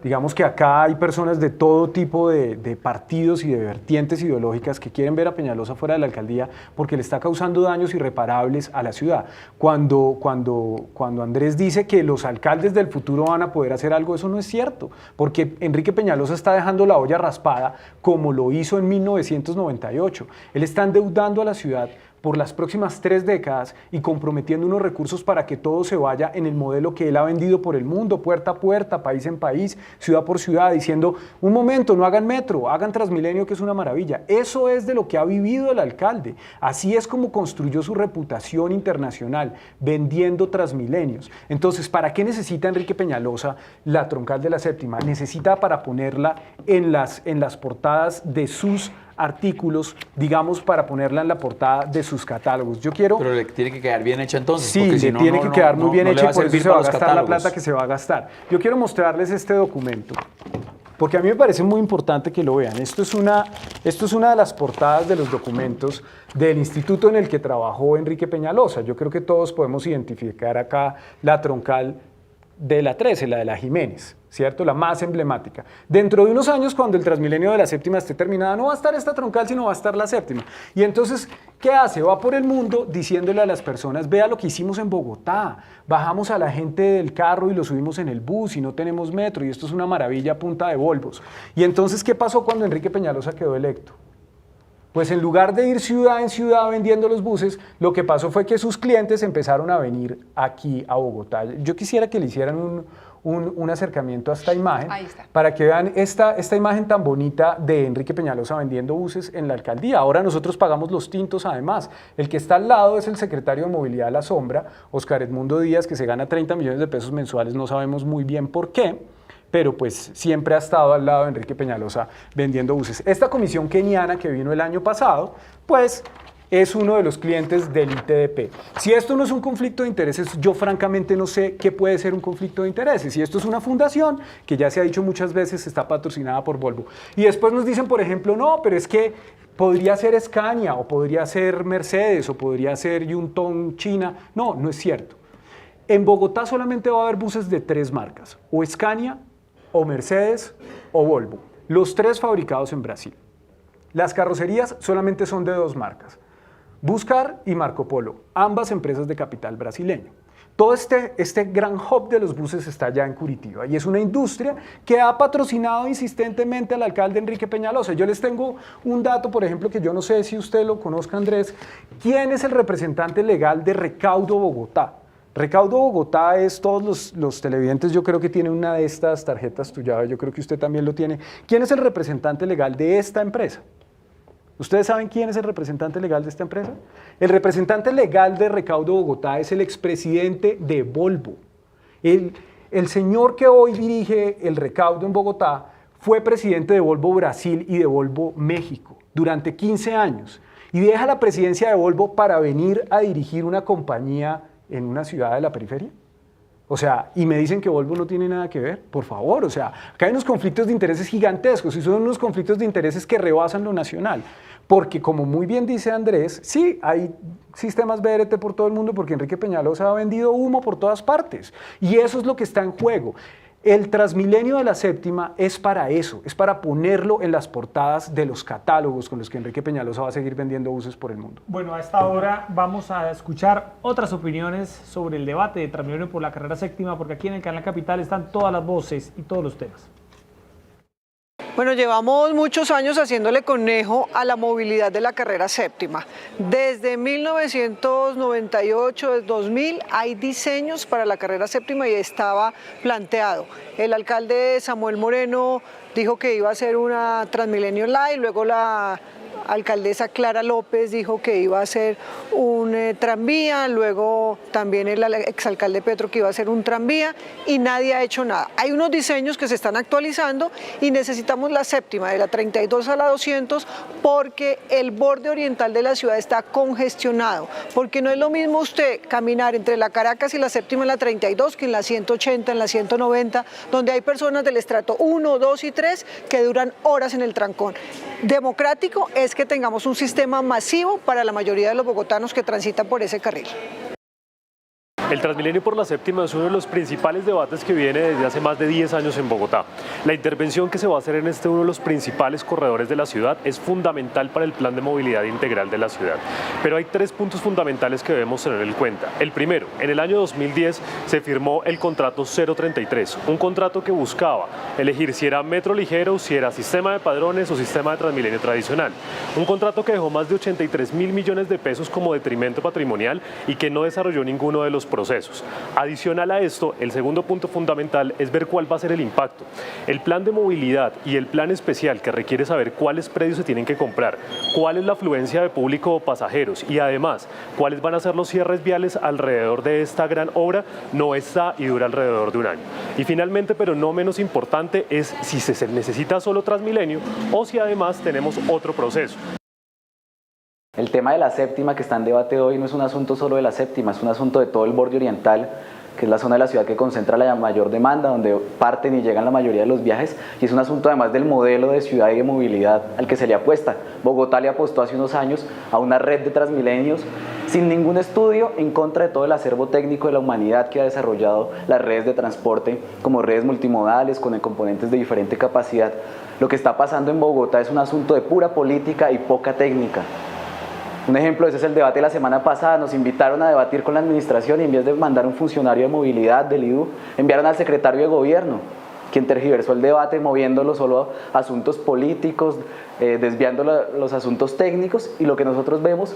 Digamos que acá hay personas de todo tipo de partidos y de vertientes ideológicas que quieren ver a Peñalosa fuera de la alcaldía porque le está causando daños irreparables a la ciudad. Cuando Andrés dice que los alcaldes del futuro van a poder hacer algo, eso no es cierto, porque Enrique Peñalosa está dejando la olla raspada como lo hizo en 1998. Él está endeudando a la ciudad por las próximas 3 décadas y comprometiendo unos recursos para que todo se vaya en el modelo que él ha vendido por el mundo, puerta a puerta, país en país, ciudad por ciudad, diciendo, un momento, no hagan metro, hagan Transmilenio, que es una maravilla. Eso es de lo que ha vivido el alcalde. Así es como construyó su reputación internacional, vendiendo Transmilenios. Entonces, ¿para qué necesita Enrique Peñalosa la troncal de la séptima? Necesita para ponerla en las portadas de sus artículos, digamos, para ponerla en la portada de sus catálogos. Yo quiero... Pero le tiene que quedar bien hecha entonces. Sí, porque le si tiene que quedar muy bien hecha y por eso se va a gastar la plata que que se va a gastar. Yo quiero mostrarles este documento, porque a mí me parece muy importante que lo vean. Esto es una de las portadas de los documentos del instituto en el que trabajó Enrique Peñalosa. Yo creo que todos podemos identificar acá la troncal de la 13, la de la Jiménez, ¿cierto? La más emblemática. Dentro de unos años, cuando el Transmilenio de la séptima esté terminada, no va a estar esta troncal, sino va a estar la séptima. Y entonces, ¿qué hace? Va por el mundo diciéndole a las personas, vea lo que hicimos en Bogotá, bajamos a la gente del carro y lo subimos en el bus y no tenemos metro y esto es una maravilla a punta de Volvos. Y entonces, ¿qué pasó cuando Enrique Peñalosa quedó electo? Pues en lugar de ir ciudad en ciudad vendiendo los buses, lo que pasó fue que sus clientes empezaron a venir aquí a Bogotá. Yo quisiera que le hicieran un acercamiento a esta imagen para que vean esta imagen tan bonita de Enrique Peñalosa vendiendo buses en la alcaldía. Ahora nosotros pagamos los tintos además. El que está al lado es el secretario de Movilidad a la Sombra, Oscar Edmundo Díaz, que se gana 30 millones de pesos mensuales, no sabemos muy bien por qué, pero pues siempre ha estado al lado de Enrique Peñalosa vendiendo buses. Esta comisión keniana que vino el año pasado, pues es uno de los clientes del ITDP. Si esto no es un conflicto de intereses, yo francamente no sé qué puede ser un conflicto de intereses. Si esto es una fundación, que ya se ha dicho muchas veces, está patrocinada por Volvo. Y después nos dicen, por ejemplo, no, pero es que podría ser Scania, o podría ser Mercedes, o podría ser Yunton China. No, no es cierto. En Bogotá solamente va a haber buses de 3 marcas, o Scania, o Mercedes, o Volvo. Los 3 fabricados en Brasil. Las carrocerías solamente son de 2 marcas. Buscar y Marco Polo, ambas empresas de capital brasileño. Todo este gran hub de los buses está allá en Curitiba y es una industria que ha patrocinado insistentemente al alcalde Enrique Peñalosa. Yo les tengo un dato, por ejemplo, que yo no sé si usted lo conozca, Andrés. ¿Quién es el representante legal de Recaudo Bogotá? Recaudo Bogotá es, todos los televidentes yo creo que tienen una de estas tarjetas tuya, yo creo que usted también lo tiene. ¿Quién es el representante legal de esta empresa? ¿Ustedes saben quién es el representante legal de esta empresa? El representante legal de Recaudo Bogotá es el expresidente de Volvo. El señor que hoy dirige el Recaudo en Bogotá fue presidente de Volvo Brasil y de Volvo México durante 15 años y deja la presidencia de Volvo para venir a dirigir una compañía en una ciudad de la periferia. O sea, y me dicen que Volvo no tiene nada que ver, por favor, o sea, acá hay unos conflictos de intereses gigantescos y son unos conflictos de intereses que rebasan lo nacional, porque como muy bien dice Andrés, sí, hay sistemas BRT por todo el mundo porque Enrique Peñalosa ha vendido humo por todas partes y eso es lo que está en juego. El Transmilenio de la séptima es para eso, es para ponerlo en las portadas de los catálogos con los que Enrique Peñalosa va a seguir vendiendo buses por el mundo. Bueno, a esta hora vamos a escuchar otras opiniones sobre el debate de Transmilenio por la carrera séptima, porque aquí en el Canal Capital están todas las voces y todos los temas. Bueno, llevamos muchos años haciéndole conejo a la movilidad de la carrera séptima. Desde 1998, desde 2000, hay diseños para la carrera séptima y estaba planteado. El alcalde Samuel Moreno dijo que iba a ser una Transmilenio Light, luego la alcaldesa Clara López dijo que iba a hacer un tranvía, luego también el exalcalde Petro que iba a hacer un tranvía y nadie ha hecho nada. Hay unos diseños que se están actualizando y necesitamos la séptima, de la 32 a la 200, porque el borde oriental de la ciudad está congestionado, porque no es lo mismo usted caminar entre la Caracas y la séptima en la 32 que en la 180, en la 190, donde hay personas del estrato 1, 2 y 3 que duran horas en el trancón. Democrático es que tengamos un sistema masivo para la mayoría de los bogotanos que transitan por ese carril. El Transmilenio por la séptima es uno de los principales debates que viene desde hace más de 10 años en Bogotá. La intervención que se va a hacer en uno de los principales corredores de la ciudad es fundamental para el plan de movilidad integral de la ciudad. Pero hay 3 puntos fundamentales que debemos tener en cuenta. El primero, en el año 2010 se firmó el contrato 033, un contrato que buscaba elegir si era metro ligero, si era sistema de padrones o sistema de Transmilenio tradicional. Un contrato que dejó más de 83.000 millones de pesos como detrimento patrimonial y que no desarrolló ninguno de los procesos. Adicional a esto, el segundo punto fundamental es ver cuál va a ser el impacto. El plan de movilidad y el plan especial que requiere saber cuáles predios se tienen que comprar, cuál es la afluencia de público o pasajeros y además cuáles van a ser los cierres viales alrededor de esta gran obra, no está y dura alrededor de un año. Y finalmente, pero no menos importante, es si se necesita solo Transmilenio o si además tenemos otro proceso. El tema de la séptima que está en debate hoy no es un asunto solo de la séptima, es un asunto de todo el borde oriental, que es la zona de la ciudad que concentra la mayor demanda, donde parten y llegan la mayoría de los viajes, y es un asunto además del modelo de ciudad y de movilidad al que se le apuesta. Bogotá le apostó hace unos años a una red de Transmilenios sin ningún estudio, en contra de todo el acervo técnico de la humanidad que ha desarrollado las redes de transporte como redes multimodales con componentes de diferente capacidad. Lo que está pasando en Bogotá es un asunto de pura política y poca técnica. Un ejemplo, ese es el debate de la semana pasada, nos invitaron a debatir con la administración y en vez de mandar un funcionario de movilidad del IDU, enviaron al secretario de gobierno, quien tergiversó el debate moviéndolo solo a asuntos políticos, desviando los asuntos técnicos, y lo que nosotros vemos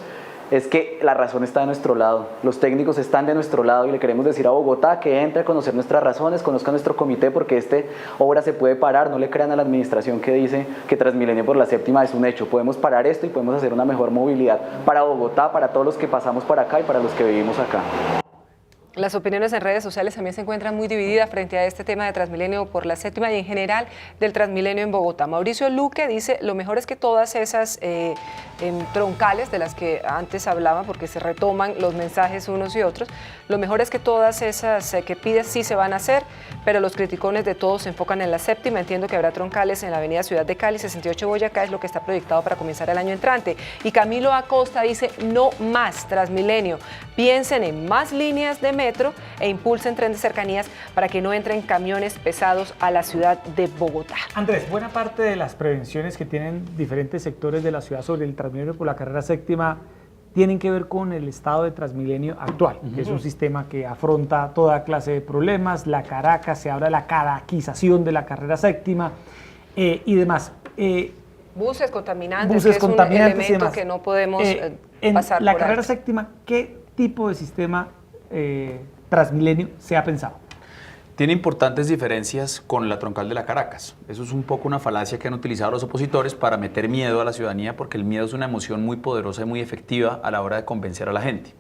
es que la razón está de nuestro lado, los técnicos están de nuestro lado y le queremos decir a Bogotá que entre a conocer nuestras razones, conozca nuestro comité porque esta obra se puede parar, no le crean a la administración que dice que Transmilenio por la séptima es un hecho, podemos parar esto y podemos hacer una mejor movilidad para Bogotá, para todos los que pasamos por acá y para los que vivimos acá. Las opiniones en redes sociales también se encuentran muy divididas frente a este tema de Transmilenio por la séptima y en general del Transmilenio en Bogotá. Mauricio Luque dice, lo mejor es que todas esas troncales de las que antes hablaba, porque se retoman los mensajes unos y otros, lo mejor es que todas esas que pides sí se van a hacer, pero los criticones de todos se enfocan en la séptima. Entiendo que habrá troncales en la avenida Ciudad de Cali, 68 Boyacá, es lo que está proyectado para comenzar el año entrante. Y Camilo Acosta dice, no más Transmilenio, piensen en más líneas de metro e impulsen tren de cercanías para que no entren camiones pesados a la ciudad de Bogotá. Andrés, buena parte de las prevenciones que tienen diferentes sectores de la ciudad sobre el Transmilenio por la carrera séptima tienen que ver con el estado de Transmilenio actual, que es un sistema que afronta toda clase de problemas, la Caracas, se habla de la caraquización de la carrera séptima y demás. Buses contaminantes, buses que contaminantes es un elemento que no podemos en pasar la por carrera alto. séptima, ¿qué tipo de sistema Transmilenio se ha pensado? Tiene importantes diferencias con la troncal de la Caracas. Eso es un poco una falacia que han utilizado los opositores para meter miedo a la ciudadanía, porque el miedo es una emoción muy poderosa y muy efectiva a la hora de convencer a la gente.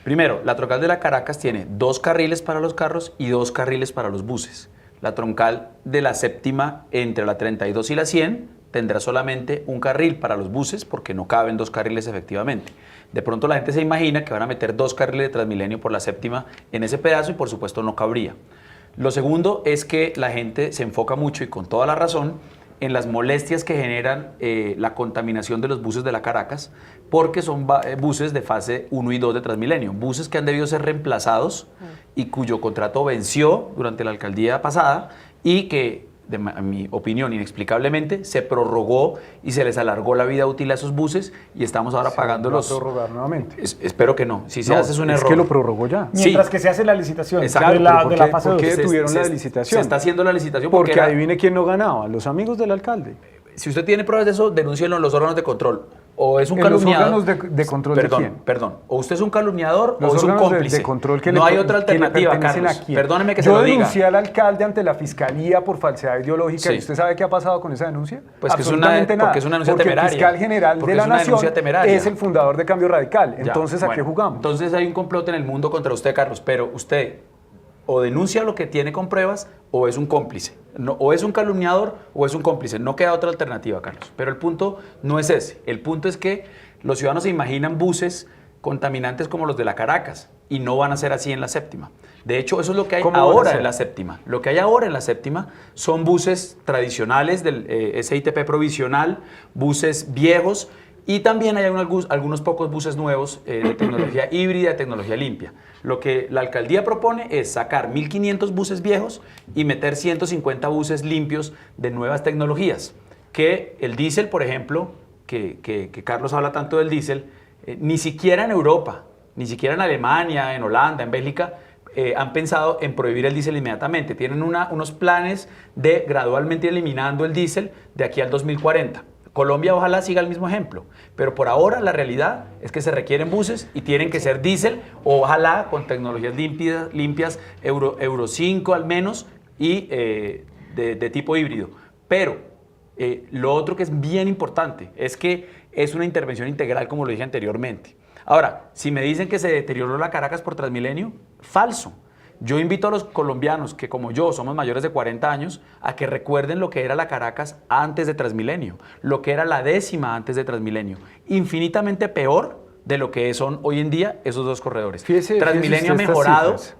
Primero, la troncal de la Caracas tiene 2 carriles para los carros y 2 carriles para los buses. La troncal de la séptima entre la 32 y la 100 tendrá solamente un carril para los buses porque no caben 2 carriles efectivamente. De pronto la gente se imagina que van a meter 2 carriles de Transmilenio por la séptima en ese pedazo y por supuesto no cabría. Lo segundo es que la gente se enfoca mucho y con toda la razón en las molestias que generan la contaminación de los buses de la Caracas, porque son buses de fase 1 y 2 de Transmilenio, buses que han debido ser reemplazados y cuyo contrato venció durante la alcaldía pasada y que, en mi opinión, inexplicablemente, se prorrogó y se les alargó la vida útil a esos buses y estamos ahora pagándolos. ¿Se va a prorrogar nuevamente? Espero que no. Si se hace es un error. Es que lo prorrogó ya. Mientras que se hace la licitación Exacto, de la fase ¿Por 2. qué detuvieron la licitación? Se está haciendo la licitación porque adivine quién no ganaba, los amigos del alcalde. Si usted tiene pruebas de eso, denúncienlo en los órganos de control. o es un ¿En los calumniador. órganos de control de quién? Perdón. O usted es un calumniador Los o es un órganos cómplice. de control que no le, hay otra alternativa, que le pertenecen Carlos. ¿a quién? Perdóneme que se Yo lo diga. denuncié al alcalde ante la fiscalía por falsedad ideológica. Sí. ¿Y usted sabe qué ha pasado con esa denuncia? Pues que es una- Absolutamente nada. porque es una denuncia Porque temeraria. el fiscal general Porque de es la una nación denuncia temeraria. es el fundador de Cambio Radical. Ya, Entonces, ¿a qué bueno, jugamos? Entonces hay un complot en el mundo contra usted, Carlos, pero usted o denuncia lo que tiene con pruebas o es un cómplice. No, o es un calumniador o es un cómplice. No queda otra alternativa, Carlos. Pero el punto no es ese. El punto es que los ciudadanos se imaginan buses contaminantes como los de la Caracas y no van a ser así en la séptima. De hecho, eso es lo que hay ¿Cómo van a ahora ser? en la séptima. Lo que hay ahora en la séptima son buses tradicionales del SITP provisional, buses viejos, y también hay algunos pocos buses nuevos de tecnología híbrida, de tecnología limpia. Lo que la alcaldía propone es sacar 1.500 buses viejos y meter 150 buses limpios de nuevas tecnologías. Que el diésel, por ejemplo, que Carlos habla tanto del diésel, ni siquiera en Europa, ni siquiera en Alemania, en Holanda, en Bélgica, han pensado en prohibir el diésel inmediatamente. Tienen unos planes de gradualmente ir eliminando el diésel de aquí al 2040. Colombia ojalá siga el mismo ejemplo, pero por ahora la realidad es que se requieren buses y tienen que ser diésel, ojalá con tecnologías limpias Euro 5 al menos, y de tipo híbrido. Pero lo otro que es bien importante es que es una intervención integral, como lo dije anteriormente. Ahora, si me dicen que se deterioró la Caracas por Transmilenio, falso. Yo invito a los colombianos que, como yo, somos mayores de 40 años, a que recuerden lo que era la Caracas antes de Transmilenio, lo que era la décima antes de Transmilenio, infinitamente peor de lo que son hoy en día esos dos corredores. Transmilenio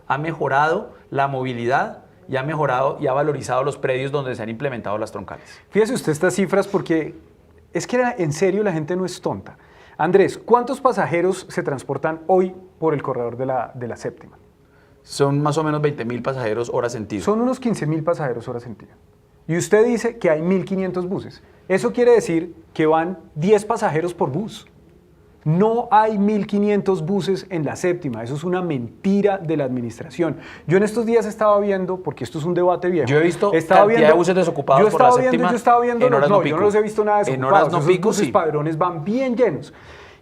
ha mejorado la movilidad y ha mejorado y ha valorizado los predios donde se han implementado las troncales. Fíjese usted estas cifras porque es que en serio la gente no es tonta. Andrés, ¿cuántos pasajeros se transportan hoy por el corredor de la séptima? Son más o menos 20.000 pasajeros hora sentido. Son unos 15.000 pasajeros hora sentido. Y usted dice que hay 1.500 buses. Eso quiere decir que van 10 pasajeros por bus. No hay 1.500 buses en la séptima. Eso es una mentira de la administración. Yo en estos días estaba viendo, porque esto es un debate viejo. Yo he visto cantidad de buses desocupados por la séptima. Yo estaba viendo, en horas no pico. yo no los he visto nada desocupados. En horas no Esos pico, buses sí. padrones van bien llenos.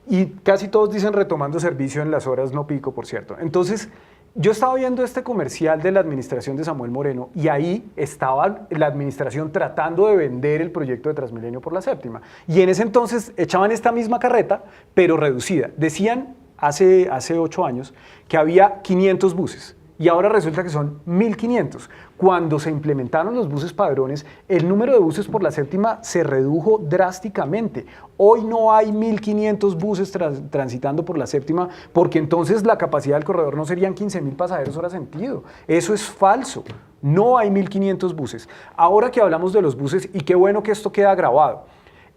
Y casi todos dicen retomando servicio en las horas no pico, por cierto. Entonces, yo estaba viendo este comercial de la administración de Samuel Moreno y ahí estaba la administración tratando de vender el proyecto de Transmilenio por la séptima. Y en ese entonces echaban esta misma carreta, pero reducida. Decían hace 8 años que había 500 buses y ahora resulta que son 1.500. Cuando se implementaron los buses padrones, el número de buses por la séptima se redujo drásticamente. Hoy no hay 1.500 buses transitando por la séptima porque entonces la capacidad del corredor no serían 15.000 pasajeros hora sentido. Eso es falso. No hay 1.500 buses. Ahora que hablamos de los buses, y qué bueno que esto queda grabado,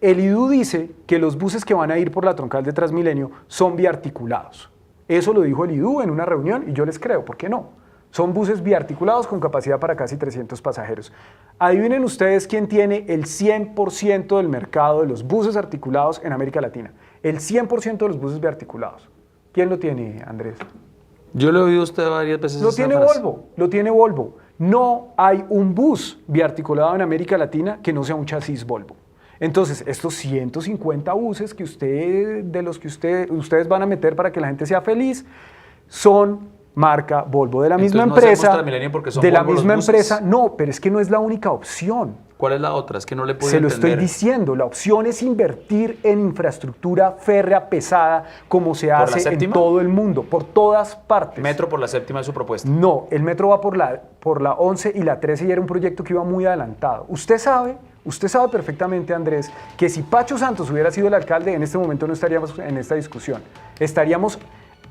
el IDU dice que los buses que van a ir por la troncal de Transmilenio son biarticulados. Eso lo dijo el IDU en una reunión y yo les creo, ¿por qué no? Son buses biarticulados con capacidad para casi 300 pasajeros. Adivinen ustedes quién tiene el 100% del mercado de los buses articulados en América Latina. El 100% de los buses biarticulados. ¿Quién lo tiene, Andrés? Yo lo he oído usted varias veces. Lo tiene Volvo, lo tiene Volvo. No hay un bus biarticulado en América Latina que no sea un chasis Volvo. Entonces, estos 150 buses que ustedes van a meter para que la gente sea feliz son marca Volvo, de la misma empresa. Transmilenio porque son de la Volvo misma los buses. empresa. No, pero es que no es la única opción. ¿Cuál es la otra? Es que no le puedo Se lo entender. estoy diciendo, la opción es invertir en infraestructura férrea pesada como se hace en todo el mundo, por todas partes. Metro por la séptima es su propuesta. No, el metro va por la 11 y la 13 y era un proyecto que iba muy adelantado. Usted sabe perfectamente, Andrés, que si Pacho Santos hubiera sido el alcalde, en este momento no estaríamos en esta discusión. Estaríamos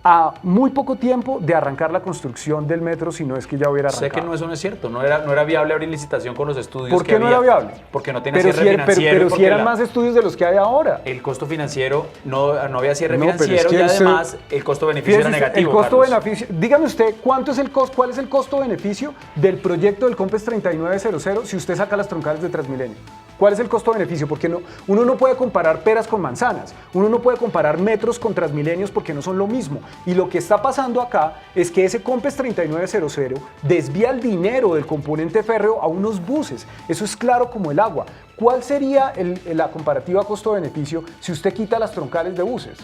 a muy poco tiempo de arrancar la construcción del metro, si no es que ya hubiera arrancado. Sé que eso no es cierto, no era viable abrir licitación con los estudios ¿Por qué que no había. era viable? Porque no tenía Pero cierre financiero. pero si eran más estudios de los que hay ahora. El costo financiero, no había cierre No, pero financiero, es que y además el costo-beneficio era negativo. El costo-beneficio, dígame usted, ¿cuál es el costo-beneficio del proyecto del COMPES 3900 si usted saca las troncales de Transmilenio? ¿Cuál es el costo-beneficio? Porque uno no puede comparar peras con manzanas, uno no puede comparar metros con Transmilenios porque no son lo mismo. Y lo que está pasando acá es que ese COMPES 3900 desvía el dinero del componente férreo a unos buses. Eso es claro como el agua. ¿Cuál sería la comparativa costo-beneficio si usted quita las troncales de buses?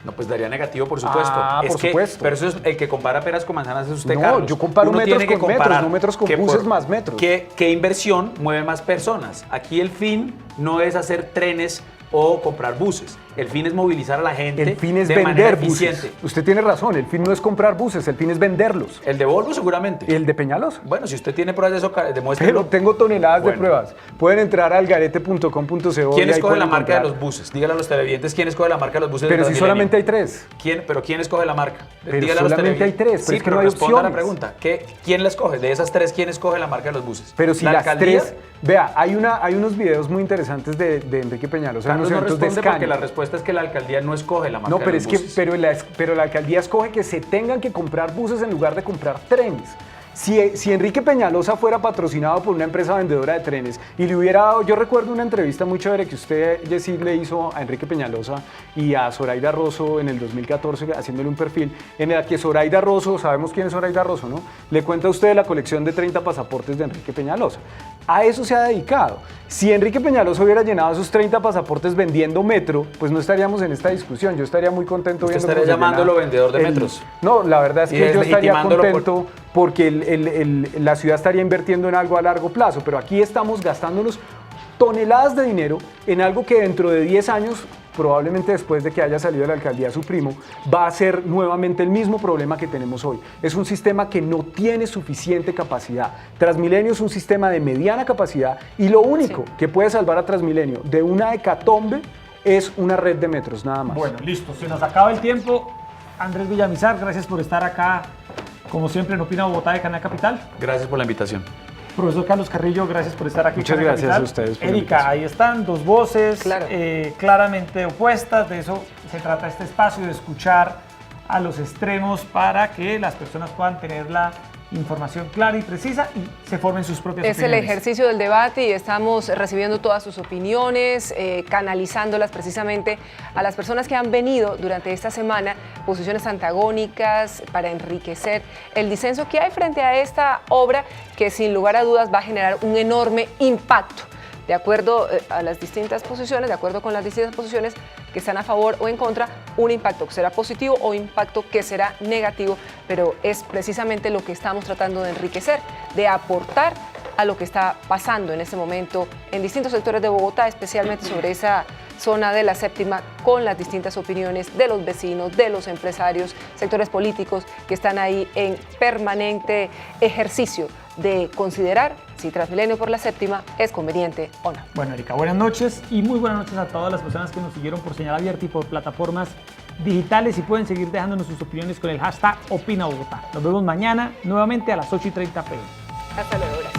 No, pues daría negativo, por supuesto. Por supuesto. Pero eso es el que compara peras con manzanas es usted, No, Carlos. yo comparo Uno metros tiene que con metros, comparar no metros con que buses más metros. ¿Qué inversión mueve más personas? Aquí el fin no es hacer trenes o comprar buses. El fin es movilizar a la gente El fin es de manera vender buses. eficiente. Usted tiene razón, el fin no es comprar buses, el fin es venderlos. El de Volvo seguramente. ¿Y el de Peñalosa? Bueno, si usted tiene pruebas de eso, demuéstrelo. Pero tengo toneladas Bueno. de pruebas. Pueden entrar al garete.com.co. ¿Quién y ahí escoge pueden la marca de encontrar. los buses? Dígale a los televidentes quién escoge la marca de los buses. Pero de si Transmilenio. solamente hay 3. ¿Pero quién escoge la marca? Pero Dígale a los solamente hay televidentes. 3, pero Sí, es que pero no hay responda a la opciones. pregunta. ¿Quién la escoge? De esas 3, ¿quién escoge la marca de los buses? Pero si ¿La las alcaldía? 3... Vea, hay unos videos muy interesantes de Enrique Peñalosa. Carlos en no los eventos de responde porque Scania. la respuesta es que la alcaldía no escoge la marca No, de pero los es que buses. pero la alcaldía escoge que se tengan que comprar buses en lugar de comprar trenes. Si Enrique Peñalosa fuera patrocinado por una empresa vendedora de trenes y le hubiera dado, yo recuerdo una entrevista muy chévere que usted, Yesid, le hizo a Enrique Peñalosa y a Zoraida Rosso en el 2014 haciéndole un perfil en el que Zoraida Rosso, sabemos quién es Zoraida Rosso, ¿no? Le cuenta a usted la colección de 30 pasaportes de Enrique Peñalosa. A eso se ha dedicado. Si Enrique Peñalosa hubiera llenado esos 30 pasaportes vendiendo metro, pues no estaríamos en esta discusión. Yo estaría muy contento ¿Usted viendo estaría cómo se llamándolo llena vendedor de el- metros? No, la verdad es Y que yo estaría deslegitimándolo por- contento porque la ciudad estaría invirtiendo en algo a largo plazo, pero aquí estamos gastándonos toneladas de dinero en algo que dentro de 10 años, probablemente después de que haya salido de la alcaldía su primo, va a ser nuevamente el mismo problema que tenemos hoy. Es un sistema que no tiene suficiente capacidad. Transmilenio es un sistema de mediana capacidad y lo único que puede salvar a Transmilenio de una hecatombe es una red de metros, nada más. Bueno, listo, se nos acaba el tiempo. Andrés Villamizar, gracias por estar acá, como siempre, en Opina Bogotá de Canal Capital. Gracias por la invitación. Profesor Carlos Carrillo, gracias por estar aquí. Muchas en Canal gracias Capital. a ustedes por la Erika, invitación. ahí están, dos voces Claro. claramente opuestas. De eso se trata este espacio, de escuchar a los extremos para que las personas puedan tener la información clara y precisa y se formen sus propias Es el opiniones. ejercicio del debate y estamos recibiendo todas sus opiniones, canalizándolas precisamente a las personas que han venido durante esta semana, posiciones antagónicas para enriquecer el disenso que hay frente a esta obra que sin lugar a dudas va a generar un enorme impacto. De acuerdo a las distintas posiciones, de acuerdo con las distintas posiciones que están a favor o en contra, un impacto que será positivo o impacto que será negativo, pero es precisamente lo que estamos tratando de enriquecer, de aportar a lo que está pasando en este momento en distintos sectores de Bogotá, especialmente sobre esa zona de la séptima, con las distintas opiniones de los vecinos, de los empresarios, sectores políticos que están ahí en permanente ejercicio de considerar si Transmilenio por la séptima es conveniente o no. Bueno, Erika, buenas noches y muy buenas noches a todas las personas que nos siguieron por señal abierta y por plataformas digitales y pueden seguir dejándonos sus opiniones con el hashtag Opina Bogotá. Nos vemos mañana nuevamente a las 8:30 p.m. Hasta luego.